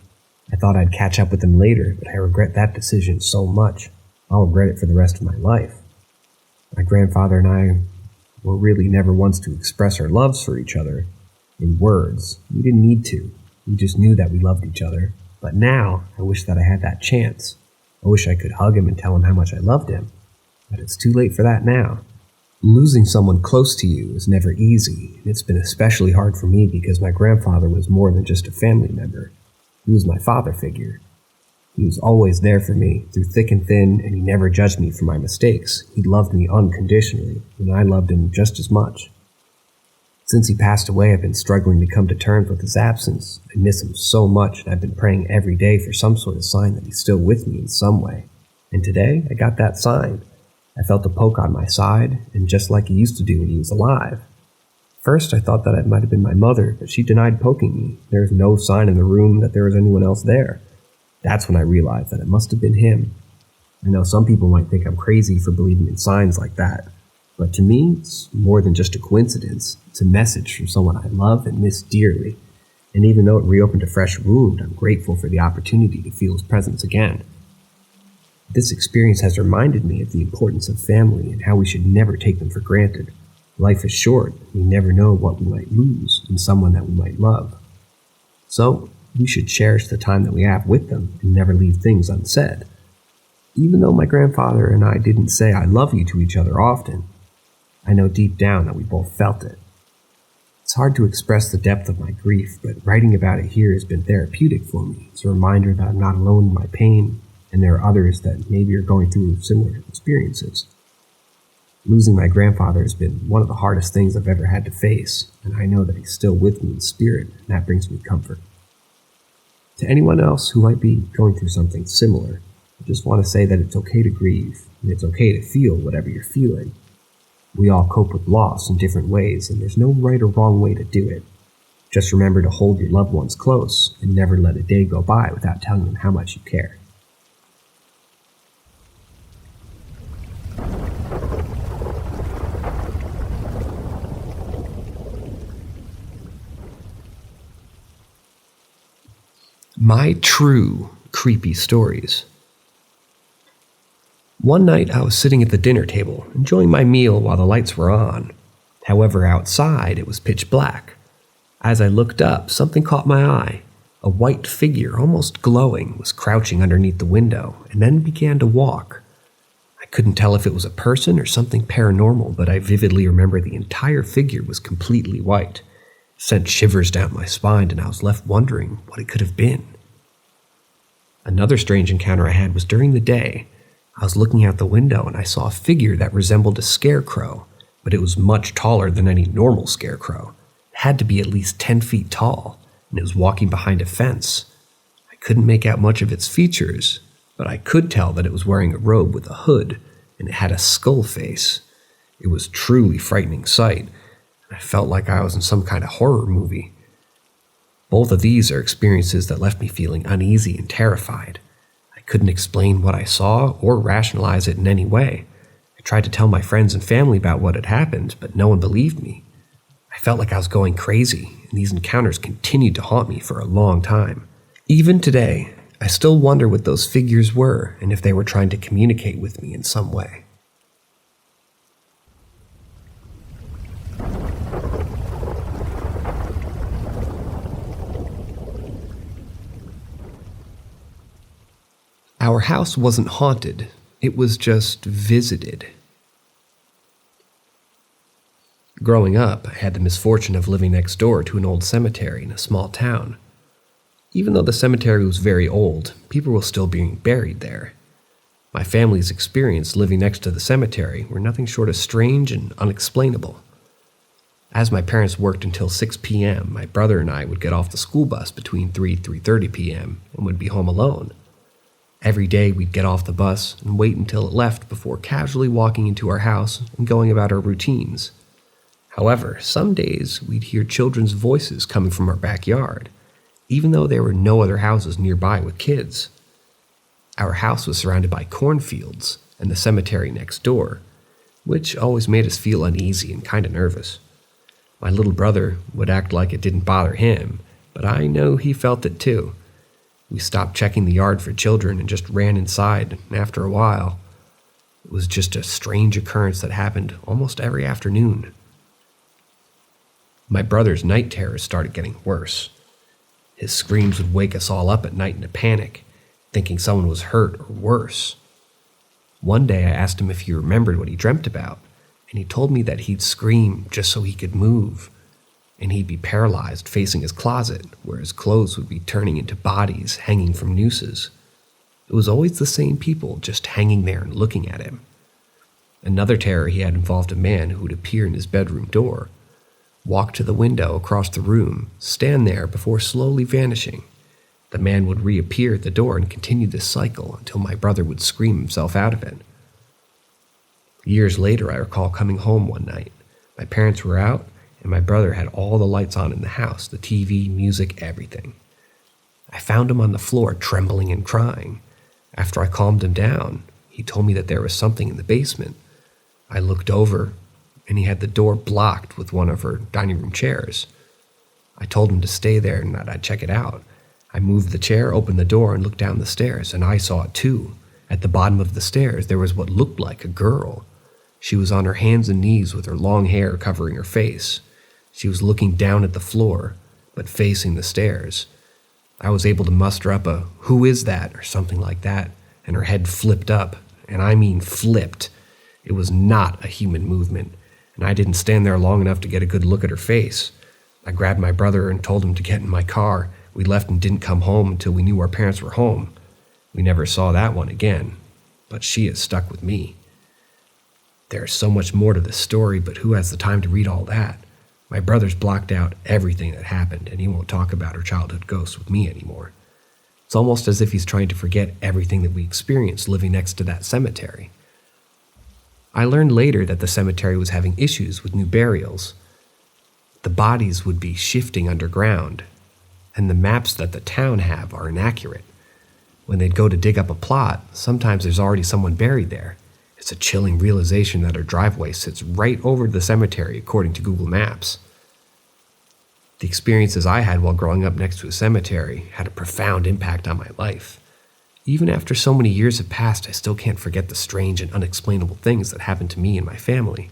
I thought I'd catch up with him later, but I regret that decision so much. I'll regret it for the rest of my life. My grandfather and I were really never ones to express our loves for each other in words. We didn't need to. We just knew that we loved each other. But now, I wish that I had that chance. I wish I could hug him and tell him how much I loved him. But it's too late for that now. Losing someone close to you is never easy, and it's been especially hard for me because my grandfather was more than just a family member. He was my father figure. He was always there for me, through thick and thin, and he never judged me for my mistakes. He loved me unconditionally, and I loved him just as much. Since he passed away, I've been struggling to come to terms with his absence. I miss him so much, and I've been praying every day for some sort of sign that he's still with me in some way. And today, I got that sign. I felt a poke on my side, and just like he used to do when he was alive. First, I thought that it might have been my mother, but she denied poking me. There was no sign in the room that there was anyone else there. That's when I realized that it must have been him. I know some people might think I'm crazy for believing in signs like that, but to me, it's more than just a coincidence. It's a message from someone I love and miss dearly. And even though it reopened a fresh wound, I'm grateful for the opportunity to feel his presence again. This experience has reminded me of the importance of family and how we should never take them for granted. Life is short. We never know what we might lose in someone that we might love. So, we should cherish the time that we have with them and never leave things unsaid. Even though my grandfather and I didn't say I love you to each other often, I know deep down that we both felt it. It's hard to express the depth of my grief, but writing about it here has been therapeutic for me. It's a reminder that I'm not alone in my pain, and there are others that maybe are going through similar experiences. Losing my grandfather has been one of the hardest things I've ever had to face, and I know that he's still with me in spirit, and that brings me comfort. To anyone else who might be going through something similar, I just want to say that it's okay to grieve, and it's okay to feel whatever you're feeling. We all cope with loss in different ways, and there's no right or wrong way to do it. Just remember to hold your loved ones close, and never let a day go by without telling them how much you care. My true creepy stories. One night I was sitting at the dinner table, enjoying my meal while the lights were on. However, outside it was pitch black. As I looked up, something caught my eye. A white figure, almost glowing, was crouching underneath the window and then began to walk. I couldn't tell if it was a person or something paranormal, but I vividly remember the entire figure was completely white. It sent shivers down my spine, and I was left wondering what it could have been. Another strange encounter I had was during the day. I was looking out the window and I saw a figure that resembled a scarecrow, but it was much taller than any normal scarecrow. It had to be at least 10 feet tall, and it was walking behind a fence. I couldn't make out much of its features, but I could tell that it was wearing a robe with a hood, and it had a skull face. It was a truly frightening sight, and I felt like I was in some kind of horror movie. Both of these are experiences that left me feeling uneasy and terrified. I couldn't explain what I saw or rationalize it in any way. I tried to tell my friends and family about what had happened, but no one believed me. I felt like I was going crazy, and these encounters continued to haunt me for a long time. Even today, I still wonder what those figures were and if they were trying to communicate with me in some way. Our house wasn't haunted, it was just visited. Growing up, I had the misfortune of living next door to an old cemetery in a small town. Even though the cemetery was very old, people were still being buried there. My family's experience living next to the cemetery were nothing short of strange and unexplainable. As my parents worked until 6 p.m., my brother and I would get off the school bus between 3:30 p.m. and would be home alone. Every day we'd get off the bus and wait until it left before casually walking into our house and going about our routines. However, some days we'd hear children's voices coming from our backyard, even though there were no other houses nearby with kids. Our house was surrounded by cornfields and the cemetery next door, which always made us feel uneasy and kind of nervous. My little brother would act like it didn't bother him, but I know he felt it too. We stopped checking the yard for children and just ran inside, and after a while, it was just a strange occurrence that happened almost every afternoon. My brother's night terrors started getting worse. His screams would wake us all up at night in a panic, thinking someone was hurt or worse. One day I asked him if he remembered what he dreamt about, and he told me that he'd scream just so he could move, and he'd be paralyzed facing his closet, where his clothes would be turning into bodies hanging from nooses. It was always the same people just hanging there and looking at him. Another terror he had involved a man who would appear in his bedroom door, walk to the window across the room, stand there before slowly vanishing. The man would reappear at the door and continue this cycle until my brother would scream himself out of it. Years later, I recall coming home one night. My parents were out, and my brother had all the lights on in the house, the TV, music, everything. I found him on the floor trembling and crying. After I calmed him down, he told me that there was something in the basement. I looked over, and he had the door blocked with one of her dining room chairs. I told him to stay there and that I'd check it out. I moved the chair, opened the door, and looked down the stairs, and I saw it too. At the bottom of the stairs, there was what looked like a girl. She was on her hands and knees with her long hair covering her face. She was looking down at the floor, but facing the stairs. I was able to muster up a "who is that?" or something like that, and her head flipped up, and I mean flipped. It was not a human movement, and I didn't stand there long enough to get a good look at her face. I grabbed my brother and told him to get in my car. We left and didn't come home until we knew our parents were home. We never saw that one again, but she is stuck with me. There's so much more to this story, but who has the time to read all that? My brother's blocked out everything that happened, and he won't talk about her childhood ghost with me anymore. It's almost as if he's trying to forget everything that we experienced living next to that cemetery. I learned later that the cemetery was having issues with new burials. The bodies would be shifting underground, and the maps that the town have are inaccurate. When they'd go to dig up a plot, sometimes there's already someone buried there. It's a chilling realization that our driveway sits right over the cemetery according to Google Maps. The experiences I had while growing up next to a cemetery had a profound impact on my life. Even after so many years have passed, I still can't forget the strange and unexplainable things that happened to me and my family.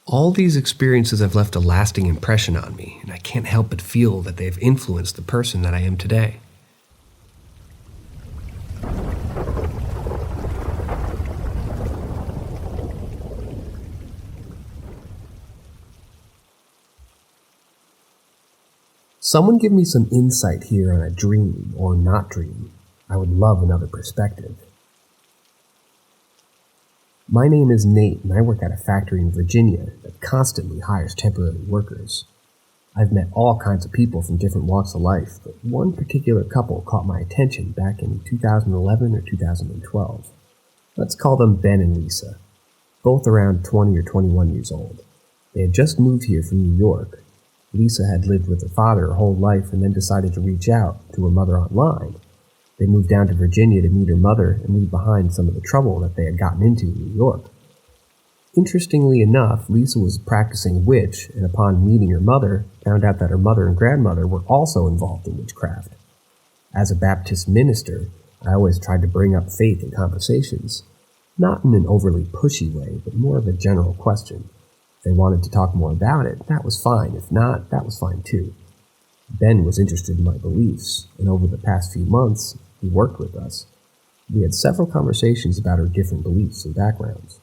All these experiences have left a lasting impression on me, and I can't help but feel that they have influenced the person that I am today. Someone give me some insight here on a dream or not dream. I would love another perspective. My name is Nate, and I work at a factory in Virginia that constantly hires temporary workers. I've met all kinds of people from different walks of life, but one particular couple caught my attention back in 2011 or 2012. Let's call them Ben and Lisa, both around 20 or 21 years old. They had just moved here from New York. Lisa had lived with her father her whole life and then decided to reach out to her mother online. They moved down to Virginia to meet her mother and leave behind some of the trouble that they had gotten into in New York. Interestingly enough, Lisa was a practicing witch, and upon meeting her mother, found out that her mother and grandmother were also involved in witchcraft. As a Baptist minister, I always tried to bring up faith in conversations, not in an overly pushy way, but more of a general question. If they wanted to talk more about it, that was fine. If not, that was fine too. Ben was interested in my beliefs, and over the past few months, he worked with us. We had several conversations about our different beliefs and backgrounds.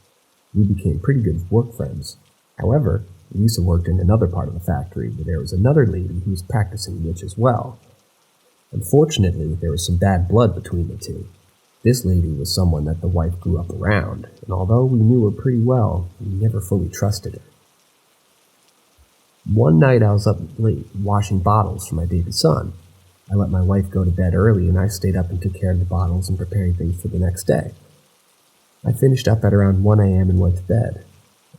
We became pretty good work friends. However, Lisa worked in another part of the factory where there was another lady who was practicing witch as well. Unfortunately, there was some bad blood between the two. This lady was someone that the wife grew up around, and although we knew her pretty well, we never fully trusted her. One night I was up late washing bottles for my baby son. I let my wife go to bed early, and I stayed up and took care of the bottles and preparing things for the next day. I finished up at around 1 a.m. and went to bed.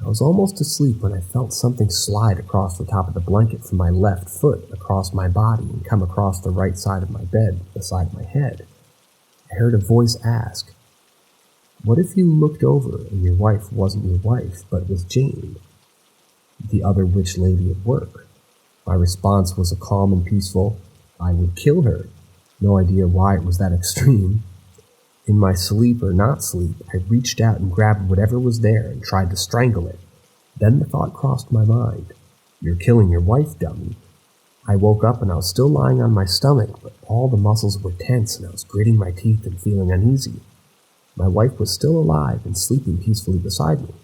I was almost asleep when I felt something slide across the top of the blanket from my left foot across my body and come across the right side of my bed, the side of my head. I heard a voice ask, "What if you looked over and your wife wasn't your wife, but was Jane, the other witch lady at work?" My response was a calm and peaceful, "I would kill her." No idea why it was that extreme. In my sleep or not sleep, I reached out and grabbed whatever was there and tried to strangle it. Then the thought crossed my mind, "You're killing your wife, dummy." I woke up and I was still lying on my stomach, but all the muscles were tense and I was gritting my teeth and feeling uneasy. My wife was still alive and sleeping peacefully beside me.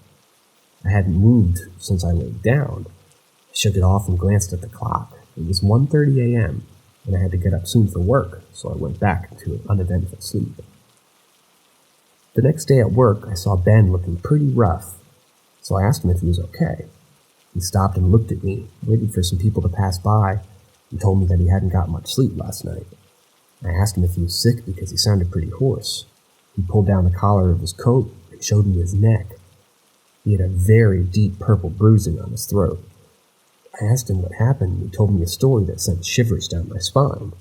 I hadn't moved since I laid down. I shook it off and glanced at the clock. It was 1:30 a.m., and I had to get up soon for work, so I went back to an uneventful sleep. The next day at work, I saw Ben looking pretty rough, so I asked him if he was okay. He stopped and looked at me, waited for some people to pass by, and told me that he hadn't got much sleep last night. I asked him if he was sick because he sounded pretty hoarse. He pulled down the collar of his coat and showed me his neck. He had a very deep purple bruising on his throat. I asked him what happened, and he told me a story that sent shivers down my spine.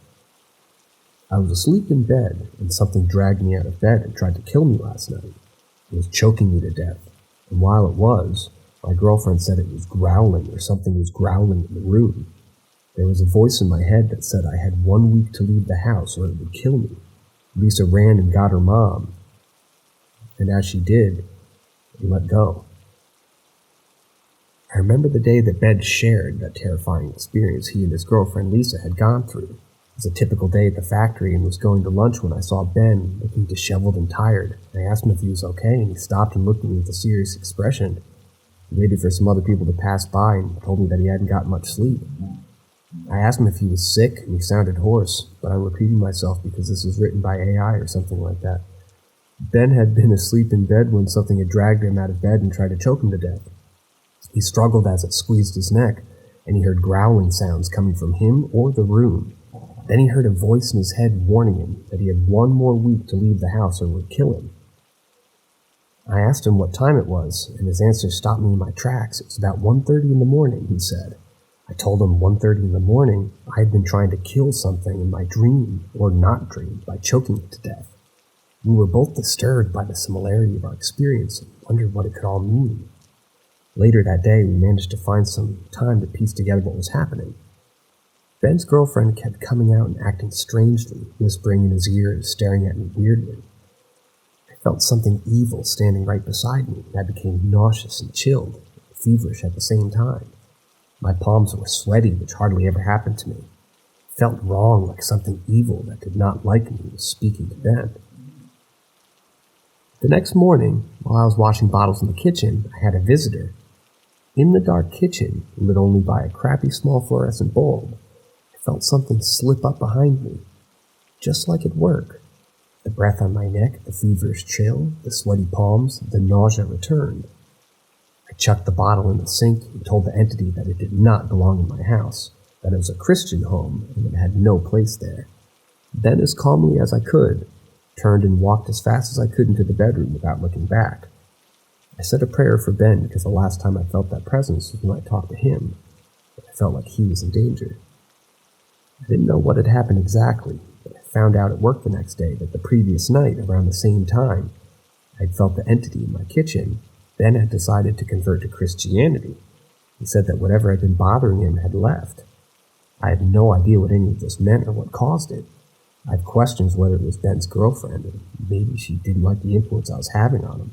I was asleep in bed, and something dragged me out of bed and tried to kill me last night. It was choking me to death, and while it was, my girlfriend said it was growling or something was growling in the room. There was a voice in my head that said I had 1 week to leave the house or it would kill me. Lisa ran and got her mom, and as she did, we let go. I remember the day that Ben shared that terrifying experience he and his girlfriend Lisa had gone through. It was a typical day at the factory and was going to lunch when I saw Ben looking disheveled and tired. I asked him if he was okay, and he stopped and looked at me with a serious expression. He waited for some other people to pass by and told me that he hadn't gotten much sleep. I asked him if he was sick, and he sounded hoarse, but I'm repeating myself because this was written by AI or something like that. Ben had been asleep in bed when something had dragged him out of bed and tried to choke him to death. He struggled as it squeezed his neck, and he heard growling sounds coming from him or the room. Then he heard a voice in his head warning him that he had one more week to leave the house or would kill him. I asked him what time it was, and his answer stopped me in my tracks. It was about 1:30 in the morning, he said. I told him 1:30 in the morning I had been trying to kill something in my dream, or not dream, by choking it to death. We were both disturbed by the similarity of our experience and wondered what it could all mean. Later that day, we managed to find some time to piece together what was happening. Ben's girlfriend kept coming out and acting strangely, whispering in his ear and staring at me weirdly. I felt something evil standing right beside me, and I became nauseous and chilled, feverish at the same time. My palms were sweaty, which hardly ever happened to me. It felt wrong, like something evil that did not like me was speaking to Ben. The next morning, while I was washing bottles in the kitchen, I had a visitor. In the dark kitchen, lit only by a crappy small fluorescent bulb, I felt something slip up behind me, just like at work. The breath on my neck, the feverish chill, the sweaty palms, the nausea returned. I chucked the bottle in the sink and told the entity that it did not belong in my house, that it was a Christian home and it had no place there. Then, as calmly as I could, turned and walked as fast as I could into the bedroom without looking back. I said a prayer for Ben because the last time I felt that presence was when I talked to him, but I felt like he was in danger. I didn't know what had happened exactly, but I found out at work the next day that the previous night, around the same time, I had felt the entity in my kitchen. Ben had decided to convert to Christianity. He said that whatever had been bothering him had left. I had no idea what any of this meant or what caused it. I had questions whether it was Ben's girlfriend, and maybe she didn't like the influence I was having on him.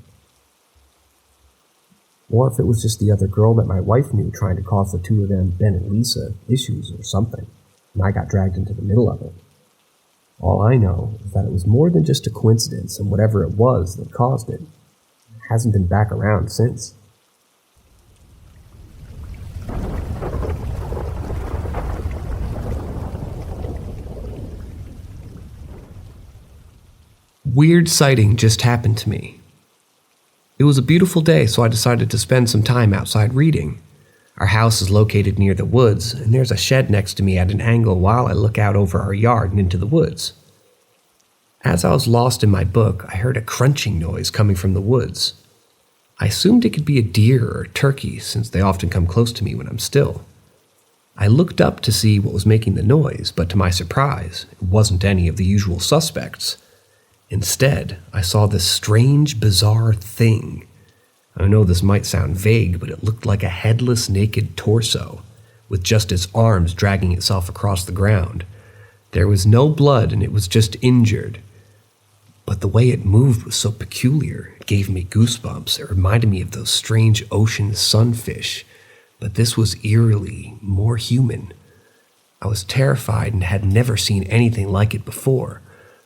Or if it was just the other girl that my wife knew trying to cause the two of them, Ben and Lisa, issues or something, and I got dragged into the middle of it. All I know is that it was more than just a coincidence, and whatever it was that caused it hasn't been back around since. Weird sighting just happened to me. It was a beautiful day, so I decided to spend some time outside reading. Our house is located near the woods, and there's a shed next to me at an angle while I look out over our yard and into the woods. As I was lost in my book, I heard a crunching noise coming from the woods. I assumed it could be a deer or a turkey, since they often come close to me when I'm still. I looked up to see what was making the noise, but to my surprise, it wasn't any of the usual suspects. Instead, I saw this strange, bizarre thing. I know this might sound vague, but it looked like a headless, naked torso, with just its arms dragging itself across the ground. There was no blood, and it was just injured. But the way it moved was so peculiar, it gave me goosebumps. It reminded me of those strange ocean sunfish, but this was eerily more human. I was terrified and had never seen anything like it before.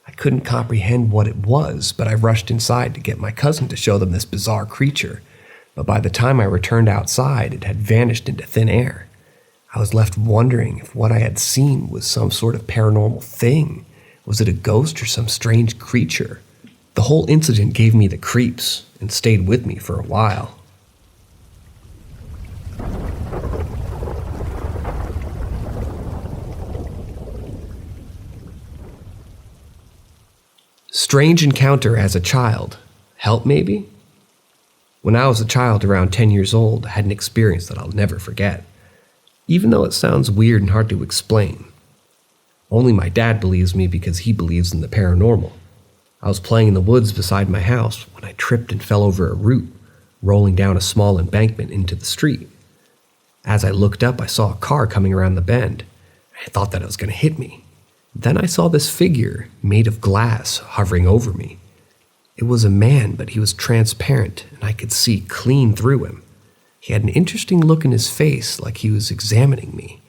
I couldn't comprehend what it was, but I rushed inside to get my cousin to show them this bizarre creature. But by the time I returned outside, it had vanished into thin air. I was left wondering if what I had seen was some sort of paranormal thing. Was it a ghost or some strange creature? The whole incident gave me the creeps and stayed with me for a while. Strange encounter as a child. Help, maybe? When I was a child around 10 years old, I had an experience that I'll never forget. Even though it sounds weird and hard to explain. Only my dad believes me because he believes in the paranormal. I was playing in the woods beside my house when I tripped and fell over a root, rolling down a small embankment into the street. As I looked up, I saw a car coming around the bend. I thought that it was going to hit me. Then I saw this figure made of glass hovering over me. It was a man, but he was transparent, and I could see clean through him. He had an interesting look in his face, like he was examining me,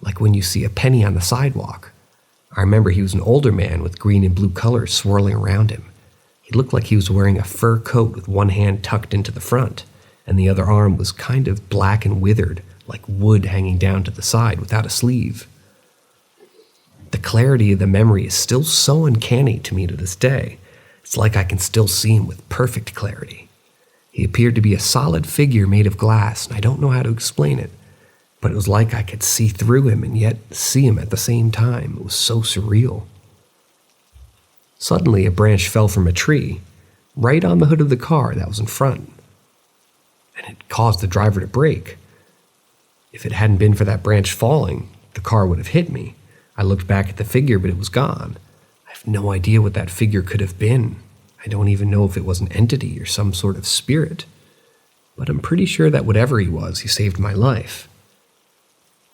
like when you see a penny on the sidewalk. I remember he was an older man with green and blue colors swirling around him. He looked like he was wearing a fur coat with one hand tucked into the front, and the other arm was kind of black and withered, like wood hanging down to the side without a sleeve. The clarity of the memory is still so uncanny to me to this day. It's like I can still see him with perfect clarity. He appeared to be a solid figure made of glass, and I don't know how to explain it, but it was like I could see through him and yet see him at the same time. It was so surreal. Suddenly, a branch fell from a tree, right on the hood of the car that was in front, and it caused the driver to brake. If it hadn't been for that branch falling, the car would have hit me. I looked back at the figure, but it was gone. I have no idea what that figure could have been. I don't even know if it was an entity or some sort of spirit, but I'm pretty sure that whatever he was, he saved my life.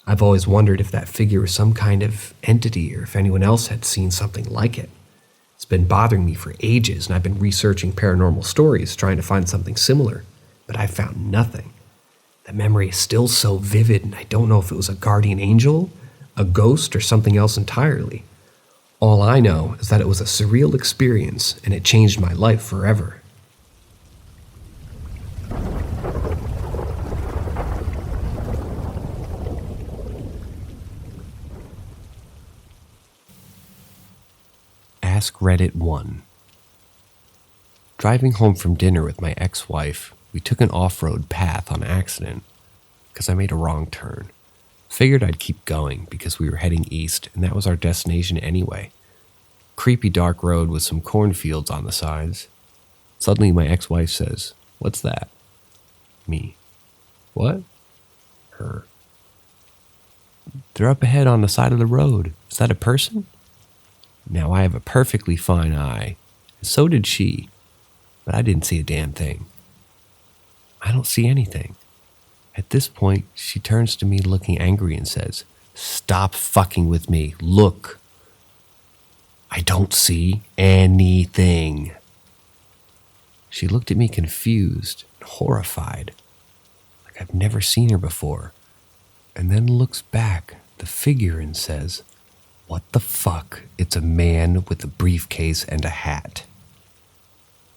I've always wondered if that figure was some kind of entity or if anyone else had seen something like it. It's been bothering me for ages, and I've been researching paranormal stories trying to find something similar, but I've found nothing. The memory is still so vivid, and I don't know if it was a guardian angel, a ghost, or something else entirely. All I know is that it was a surreal experience, and it changed my life forever. Ask Reddit 1. Driving home from dinner with my ex-wife, we took an off-road path on accident because I made a wrong turn. Figured I'd keep going because we were heading east and that was our destination anyway. Creepy dark road with some cornfields on the sides. Suddenly my ex-wife says, "What's that?" Me. "What?" Her. "They're up ahead on the side of the road. Is that a person?" Now I have a perfectly fine eye, and so did she, but I didn't see a damn thing. "I don't see anything." At this point, she turns to me looking angry and says, "Stop fucking with me. Look." "I don't see anything." She looked at me confused and horrified, like I've never seen her before, and then looks back at the figure and says, "What the fuck? It's a man with a briefcase and a hat."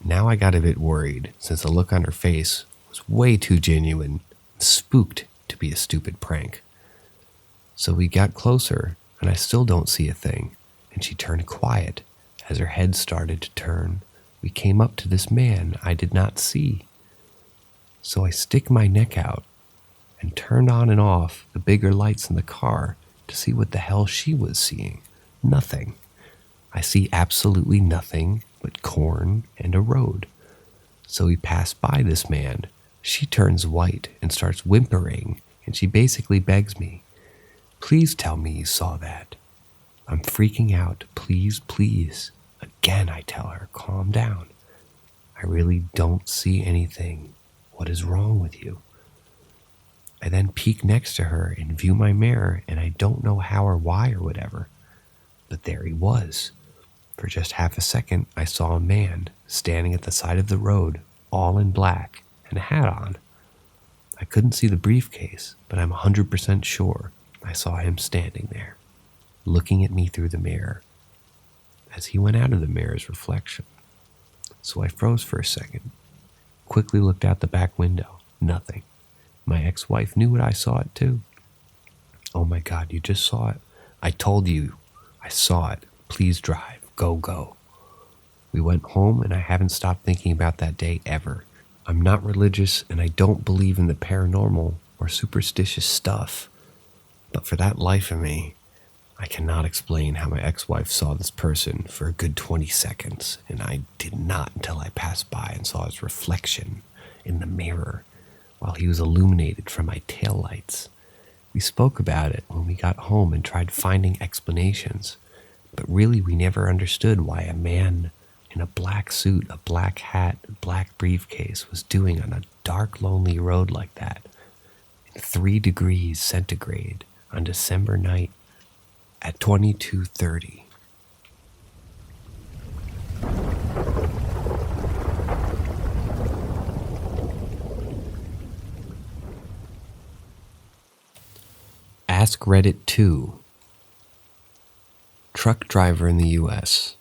Now I got a bit worried since the look on her face was way too genuine, spooked to be a stupid prank. So we got closer and I still don't see a thing, and she turned quiet. As her head started to turn, we came up to this man I did not see. So I stick my neck out and turned on and off the bigger lights in the car to see what the hell she was seeing. Nothing. I see absolutely nothing but corn and a road. So we pass by this man. She turns white and starts whimpering, and she basically begs me, "Please tell me you saw that." I'm freaking out. "Please, please." Again, I tell her, "Calm down. I really don't see anything. What is wrong with you?" I then peek next to her and view my mirror, and I don't know how or why or whatever. But there he was. For just half a second, I saw a man standing at the side of the road, all in black, and a hat on. I couldn't see the briefcase, but I'm 100% sure I saw him standing there, looking at me through the mirror, as he went out of the mirror's reflection. So I froze for a second, quickly looked out the back window. Nothing. My ex-wife knew what I saw it too. "Oh my God, you just saw it?" "I told you, I saw it. Please drive. Go, go." We went home and I haven't stopped thinking about that day ever. I'm not religious and I don't believe in the paranormal or superstitious stuff. But for that life of me, I cannot explain how my ex-wife saw this person for a good 20 seconds, and I did not until I passed by and saw his reflection in the mirror while he was illuminated from my taillights. We spoke about it when we got home and tried finding explanations, but really we never understood why a man in a black suit, a black hat, a black briefcase was doing on a dark, lonely road like that in 3 degrees centigrade on December night at 22:30. Ask Reddit 2. truck driver in the US.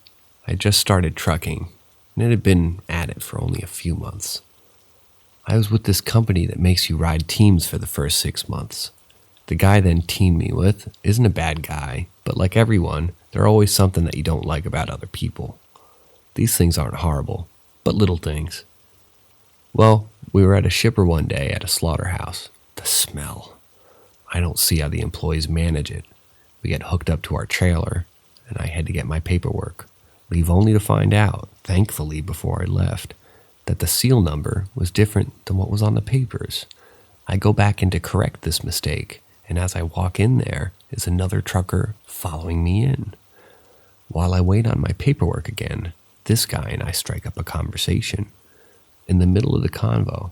I just started trucking, and it had been at it for only a few months. I was with this company that makes you ride teams for the first 6 months. The guy then teamed me with isn't a bad guy, but like everyone, there's always something that you don't like about other people. These things aren't horrible, but little things. Well, we were at a shipper one day at a slaughterhouse. The smell. I don't see how the employees manage it. We get hooked up to our trailer, and I had to get my paperwork. Leave only to find out, thankfully before I left, that the seal number was different than what was on the papers. I go back in to correct this mistake, and as I walk in there is another trucker following me in. While I wait on my paperwork again, this guy and I strike up a conversation. In the middle of the convo,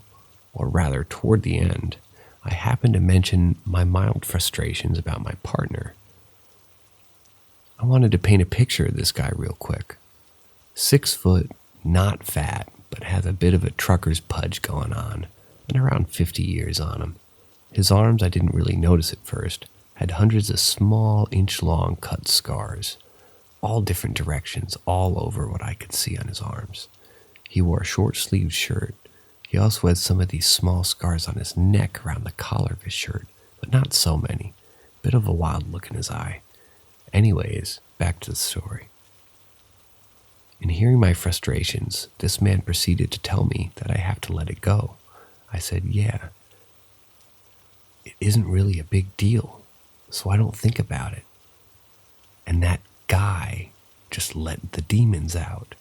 or rather toward the end, I happen to mention my mild frustrations about my partner. I wanted to paint a picture of this guy real quick. 6 foot, not fat, but has a bit of a trucker's pudge going on, and around 50 years on him. His arms, I didn't really notice at first, had hundreds of small, inch-long cut scars, all different directions, all over what I could see on his arms. He wore a short-sleeved shirt. He also had some of these small scars on his neck around the collar of his shirt, but not so many. Bit of a wild look in his eye. Anyways, back to the story. In hearing my frustrations, this man proceeded to tell me that I have to let it go. I said, yeah, it isn't really a big deal, so I don't think about it. And that guy just let the demons out.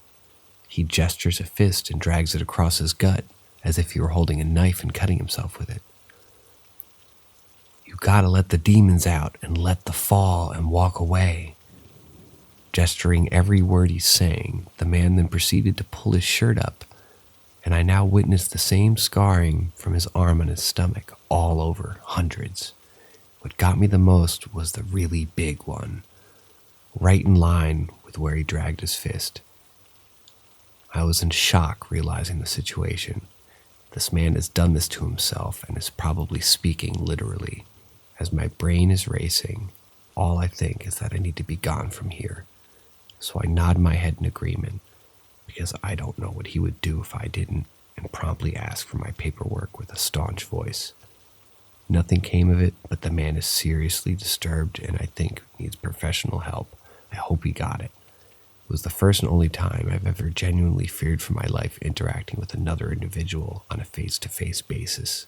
He gestures a fist and drags it across his gut as if he were holding a knife and cutting himself with it. You gotta let the demons out and let the fall and walk away. Gesturing every word he's saying, the man then proceeded to pull his shirt up, and I now witnessed the same scarring from his arm and his stomach all over, hundreds. What got me the most was the really big one, right in line with where he dragged his fist. I was in shock realizing the situation. This man has done this to himself and is probably speaking literally. As my brain is racing, all I think is that I need to be gone from here. So I nod my head in agreement, because I don't know what he would do if I didn't, and promptly ask for my paperwork with a staunch voice. Nothing came of it, but the man is seriously disturbed and I think needs professional help. I hope he got it. It was the first and only time I've ever genuinely feared for my life interacting with another individual on a face-to-face basis.